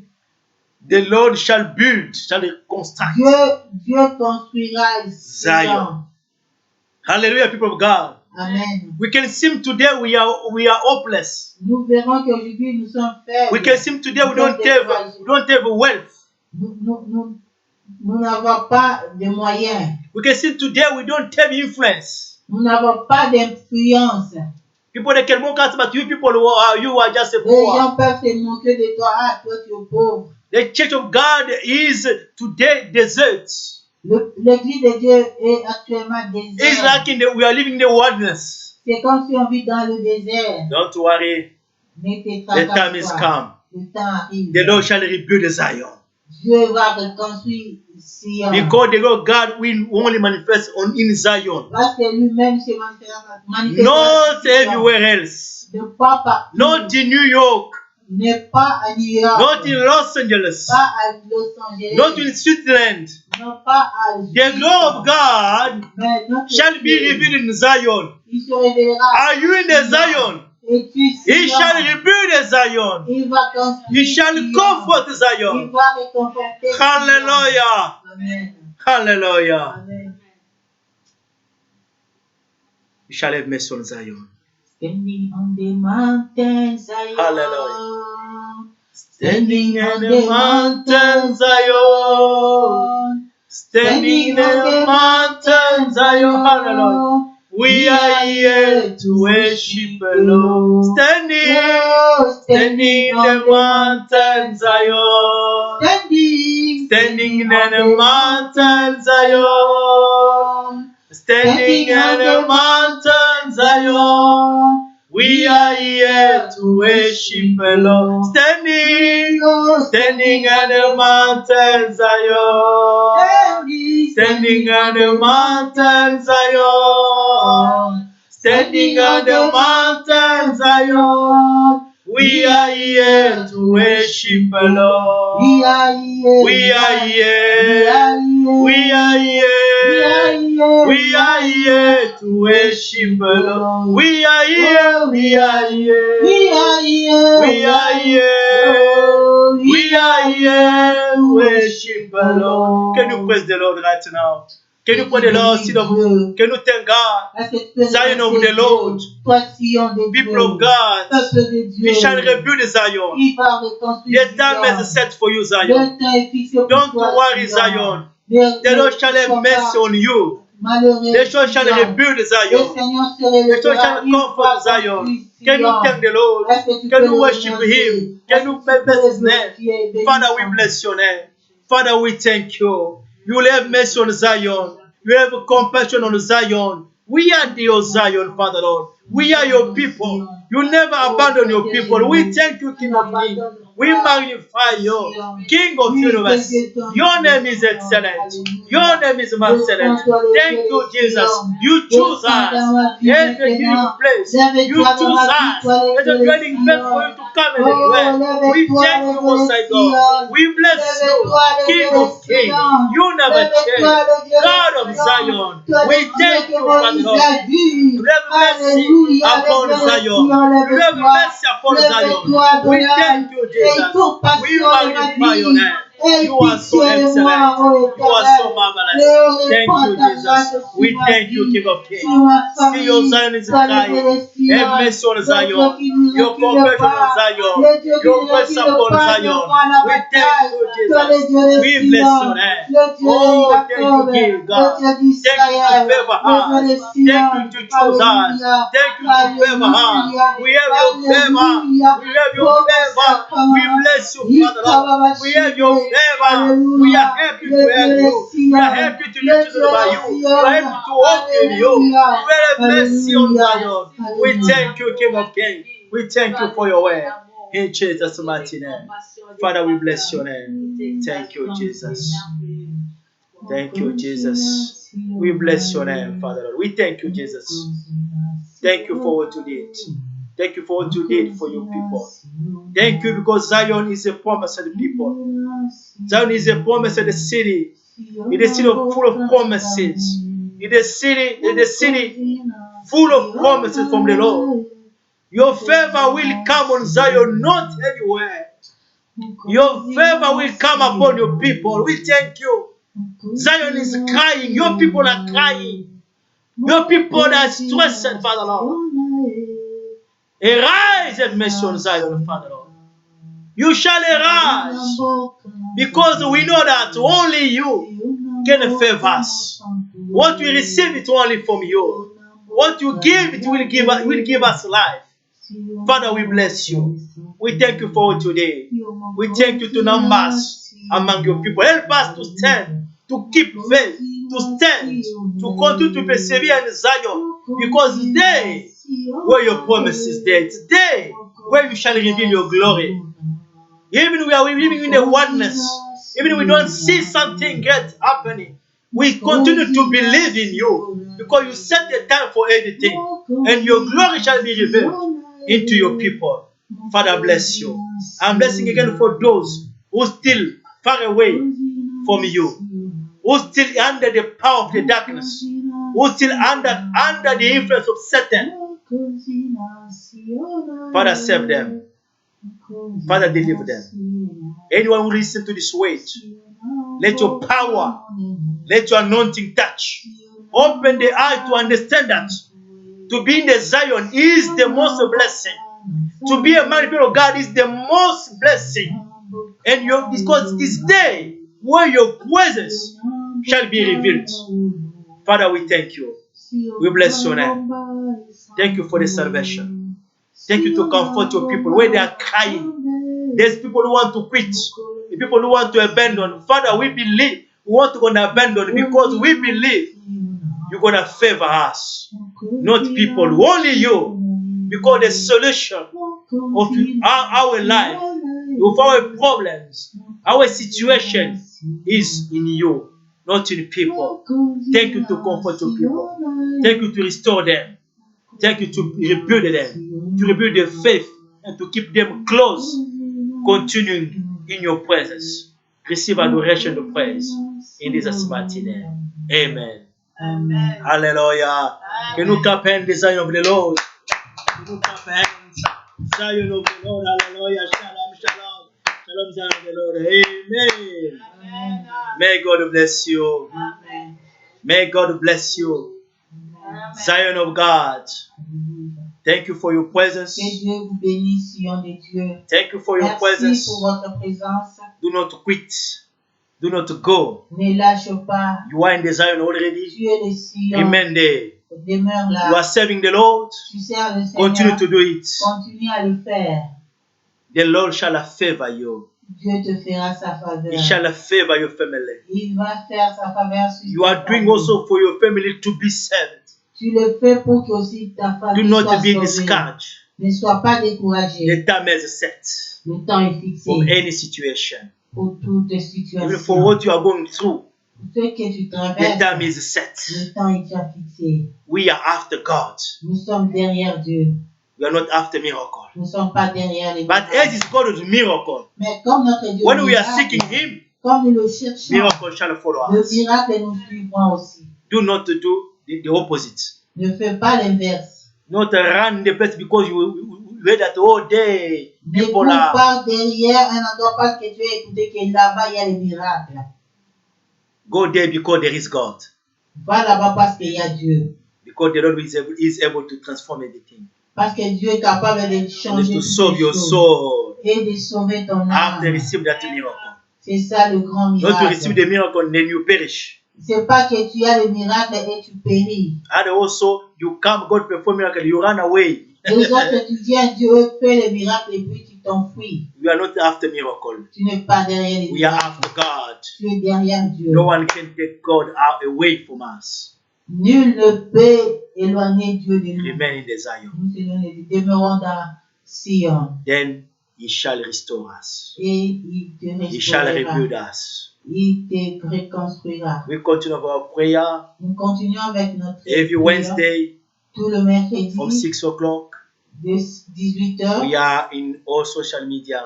The Lord shall build, shall construct. Dieu construira Zion. Hallelujah, people of God. Amen. We can seem today we are hopeless. Nous verrons qu'aujourd'hui nous sommes faibles. We can seem today we don't have wealth. Nous n'avons pas de moyens. We can see today we don't have influence. Nous n'avons pas d'influence. People they can mock us, but you people you are just a Les poor. gens peuvent se moquer de toi. Ah, toi tu es pauvre. The church of God is today desert. L'église de Dieu est actuellement désert. It's like we are living in the wilderness. C'est comme si on vit dans le désert. Don't worry. Ne te The tracasse time is pas. come. Le temps arrive. The Lord shall rebuild Zion. Dieu va reconstruire Sion. Because the Lord God will only manifest in Zion. Parce que lui-même se manifestera. Not everywhere else. Pas partout. Not in New York. N'est pas à New York. Not in Los Angeles. Pas à Los Angeles. Not in Switzerland. Non pas à The glory of God shall be revealed in Zion. Il se révélera. Are you in the Zion? Et tu He shall rebuild Zion. Il va construire. He shall comfort Il Zion. va réconforter. Hallelujah. Amen. Hallelujah. Amen. He shall have mercy on Zion. Standing on the mountain, Zion. Hallelujah. Standing on the mountain, Zion. Standing on the mountain, Zion. Hallelujah. We are here to worship the Lord. Standing on the mountain, Zion. Standing on the mountain, Zion. Standing on the mountain, Zion. We are here to worship the Lord. Standing on the mountain, Zion. Standing on the mountain, Zion. Standing on the mountain, Zion. We are here to worship the Lord. We are here. We are here. We are here to worship the Lord. We are here. We are here. We are here. We are here. We are here to worship the Lord. Can you praise the Lord right now? Can you pray the Lord, seed of Can you thank God? Zion of the Lord. People of God. He shall rebuild Zion. The time is set for you, Zion. Don't worry, Zion. The Lord shall have mercy on you. The Lord shall rebuild Zion. The Lord shall comfort Zion. Can you thank the Lord? Can you worship Him? Can you bless His name? Father, we bless your name. Father, we thank you. You will have mercy on Zion. You have compassion on Zion. We are the Zion, Father Lord. We are your people. You never abandon your people. We thank you, King of Kings. We magnify you, King of universe. Your name is excellent. Your name is excellent. Thank you, Jesus. You choose us. Yes, a beautiful place. You choose us. It's a dwelling place for you to come and dwell. We thank you, Most High God. We bless you, King of Kings. You never change. God of Zion. We thank you, Father Lord. You have mercy upon Zion. You have mercy upon Zion. We thank you, Jesus. We magnify your name. You are so excellent. You are so marvelous. Thank you, Jesus. We thank you, King of Kings. See your Zion is crying. Have mercy on Zion. Your compassion on Zion. Your grace upon Zion. We thank you, Jesus. We bless your name. Oh, thank you, God. Thank you to favor us. Thank you to choose us. Thank you to favor us. We have your favor. We have your favor. We bless you, Father Lord. We have your favor. We are happy to have you. We are happy to be chosen by you. We are happy to walk in you. We have mercy on Zion. We thank you, King of Kings. We thank you for your word. In Jesus' mighty name. Father, we bless your name. Thank you, Jesus. Thank you, Jesus. We bless your name, Father Lord. We thank you, Jesus. Thank you for what you did. Thank you for what you did for your people. Thank you because Zion is a promise of the people. Zion is a promise of the city. It is a city full of promises. It is a city full of promises from the Lord. Your favor will come on Zion, not anywhere. Your favor will come upon your people. We thank you. Zion is crying. Your people are crying. Your people are stressed, Father Lord. Arise and mercy on Zion, Father Lord. You shall arise, because we know that only you can favor us. What we receive it only from you. What you give, it will give us life. Father, we bless you. We thank you for today. We thank you to numbers among your people. Help us to stand, to keep faith, to stand, to continue to persevere in Zion, because today where your promise is there, today where you shall reveal your glory. Even we are living in the oneness, even we don't see something great happening, we continue to believe in you, because you set the time for everything, and your glory shall be revealed into your people. Father, bless you. I'm blessing again for those who still far away from you, who still under the power of the darkness, who still under the influence of Satan. Father, save them. Father, deliver them. Anyone who listens to this word, let your power, let your anointing touch. Open the eye to understand that to be in the Zion is the most blessing. To be a man of God is the most blessing. And because this day where your presence shall be revealed. Father, we thank you. We bless your name. Thank you for the salvation. Thank you to comfort your people where they are crying. There's people who want to quit. The people who want to abandon. Father, we believe we want to go and abandon because we believe you're going to favor us. Not people, only you. Because the solution of our life, of our problems, our situation is in you, not in people. Thank you to comfort your people. Thank you to restore them. Thank you to rebuild them, to rebuild their faith, and to keep them close, continuing in your presence. Receive adoration and praise in Jesus' mighty name. Amen. Amen. Hallelujah. Can you clap hands the Zion of the Lord? Can you clap hands? Zion of the Lord. Hallelujah. Shalom, shalom. Shalom, Zion of the Lord. Amen. Amen. May God bless you. Amen. May God bless you. Zion of God. Thank you for your presence. Que Dieu vous bénisse, Sion de Dieu. Thank you for your Merci presence. pour votre présence. Do not quit. Do not go. Ne lâche pas. You are in the Zion already. Tu es le Sion. Remain there. Demeure là. You are serving the Lord. Tu sers le Seigneur. Continue to do it. Continue à le faire. The Lord shall favor you. Dieu te fera sa faveur. He shall favor your family. Il va faire sa faveur sur You are doing also for your family to be saved. Tu le fais pour que aussi ta famille Do not soit be sauvée. discouraged. Ne sois pas découragé. The time is set Le temps est fixé from any situation. pour toutes Even situations. for what you are going through, Pour ce que tu the traverses, time is set. le temps est déjà fixé. We are after God. Nous sommes derrière Dieu. We are not after miracle. Nous ne sommes pas derrière les But as is God's miracle, Mais comme notre Dieu when we are miracle, seeking Him, comme nous le cherchons, miracle shall follow le us. miracle nous suivra aussi. Do not do the opposite. Ne fais pas l'inverse. Not run the place because you heard that all day Ne people cours are. pas derrière un endroit parce que tu as écouté que là-bas il y a les miracles. Go there because there is God. Va là-bas parce qu'il y a Dieu. Because the Lord is able to transform everything. Parce que Dieu est capable de And changer to toutes solve les your choses soul et de sauver ton after âme. receive that miracle. C'est ça le grand Not to receive miracle. the miracle and then you perish. C'est pas que tu as le miracle et tu péris. And also you come, God perform miracle, you run away. Les autres, tu viens, Dieu fait le miracle et puis tu t'enfuis. We are not after miracle. Tu n'es pas derrière les We are miracles. after God. Tu es derrière Dieu. No one can take God away from us. Nul ne peut éloigner Dieu de nous. Remain in the Zion. Nous demeurons dans Sion. Then He shall restore us. Et il te He shall restaurera. rebuild us. Il te reconstruira. We continue our prayer Nous continuons avec notre every prière Wednesday tout le mercredi from 6 o'clock. de 18h. We are in all social media.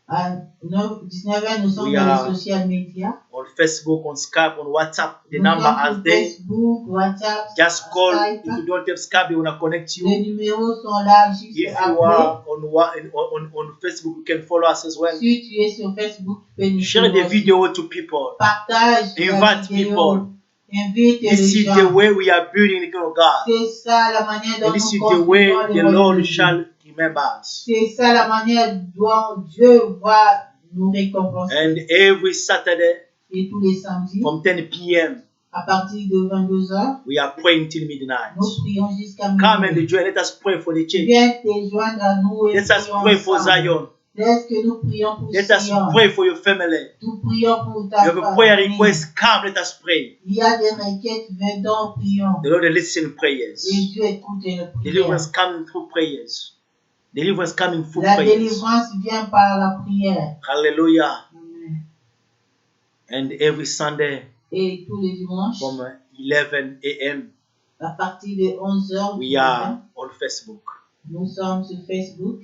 À 19h, nous sommes We dans are les social media. on Facebook, on Skype, on WhatsApp. The Nous number sommes as sur there. Facebook, WhatsApp, Just call. Skype. If you don't have Skype, they will connect Les you. numéros sont là, juste If you appeler. are on Facebook, you can follow us as well. Si tu es sur Facebook, tu peux nous Share suivre the aussi. video to people. Partage la Invite vidéo. people. Invite This les is gens. the way we are building the kingdom of God. C'est ça la manière dont And this nous is the way construisons the le royaume Lord de Dieu. shall remember us. C'est ça la manière dont Dieu va nous récompenser. And every Saturday Et tous les samedis, from 10 p.m. à partir de 22h, we are praying till midnight. nous prions jusqu'à Come and minuit. join. Let us pray for the church. Viens te joindre à nous et Let us prions pray for ensemble. Zion. Laisse que nous prions pour Let us Sion. pray for your family. Nous prions pour ta You have a prayer famille. request. Come, let us pray. Il y a des requêtes, venons, prions. The Lord listen prayers. Et Dieu écoute nos prières. Deliverance coming through prayers. Deliverance coming through La prayers. délivrance vient par la prière. Hallelujah. Amen. And every Sunday Et tous les dimanches, from 11 a.m. à partir de 11h, we are on Facebook. nous sommes sur Facebook.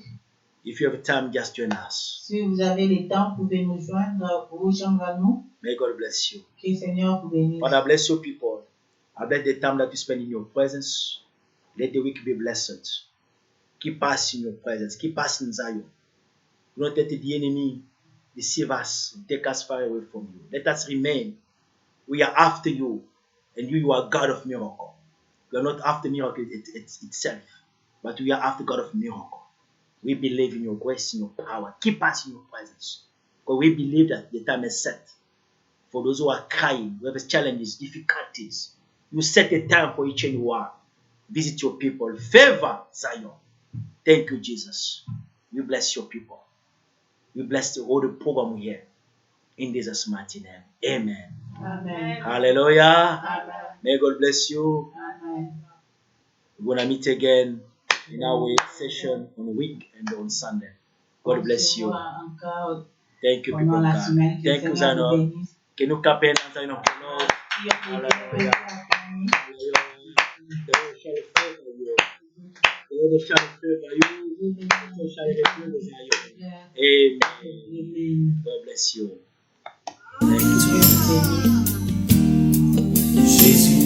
If you have time, just join us. Si vous avez le temps, vous pouvez nous joindre ou joindre à nous. May God bless you. Que le Seigneur vous bénisse. Father, bless your people. I bless the time that you spend in your presence. Let the week be blessed. Keep us in your presence. Keep us in Zion. Do not let the enemy deceive us and take us far away from you. Let us remain. We are after you, and you are God of miracle. We are not after miracle itself, but we are after God of miracle. We believe in your grace, in your power. Keep us in your presence. Because we believe that the time is set. For those who are crying, who have challenges, difficulties, you set a time for each and one. Visit your people. Favor Zion. Thank you, Jesus. You bless your people. You bless all the program here. In Jesus' mighty name. Amen. Amen. Hallelujah. Amen. May God bless you. Amen. We're going to meet again in our session on week and on Sunday. God bless you. Encore Thank you, people pendant of la God. semaine. Que Thank le you, Seigneur vous Zion. bénisse. Can you clap in and Zion of the Lord? Hallelujah. The Lord shall favor you. The Lord shall favor you. The Lord shall favor you. Amen. Amen. God bless you. Thank you. Dieu vous bénisse. Jésus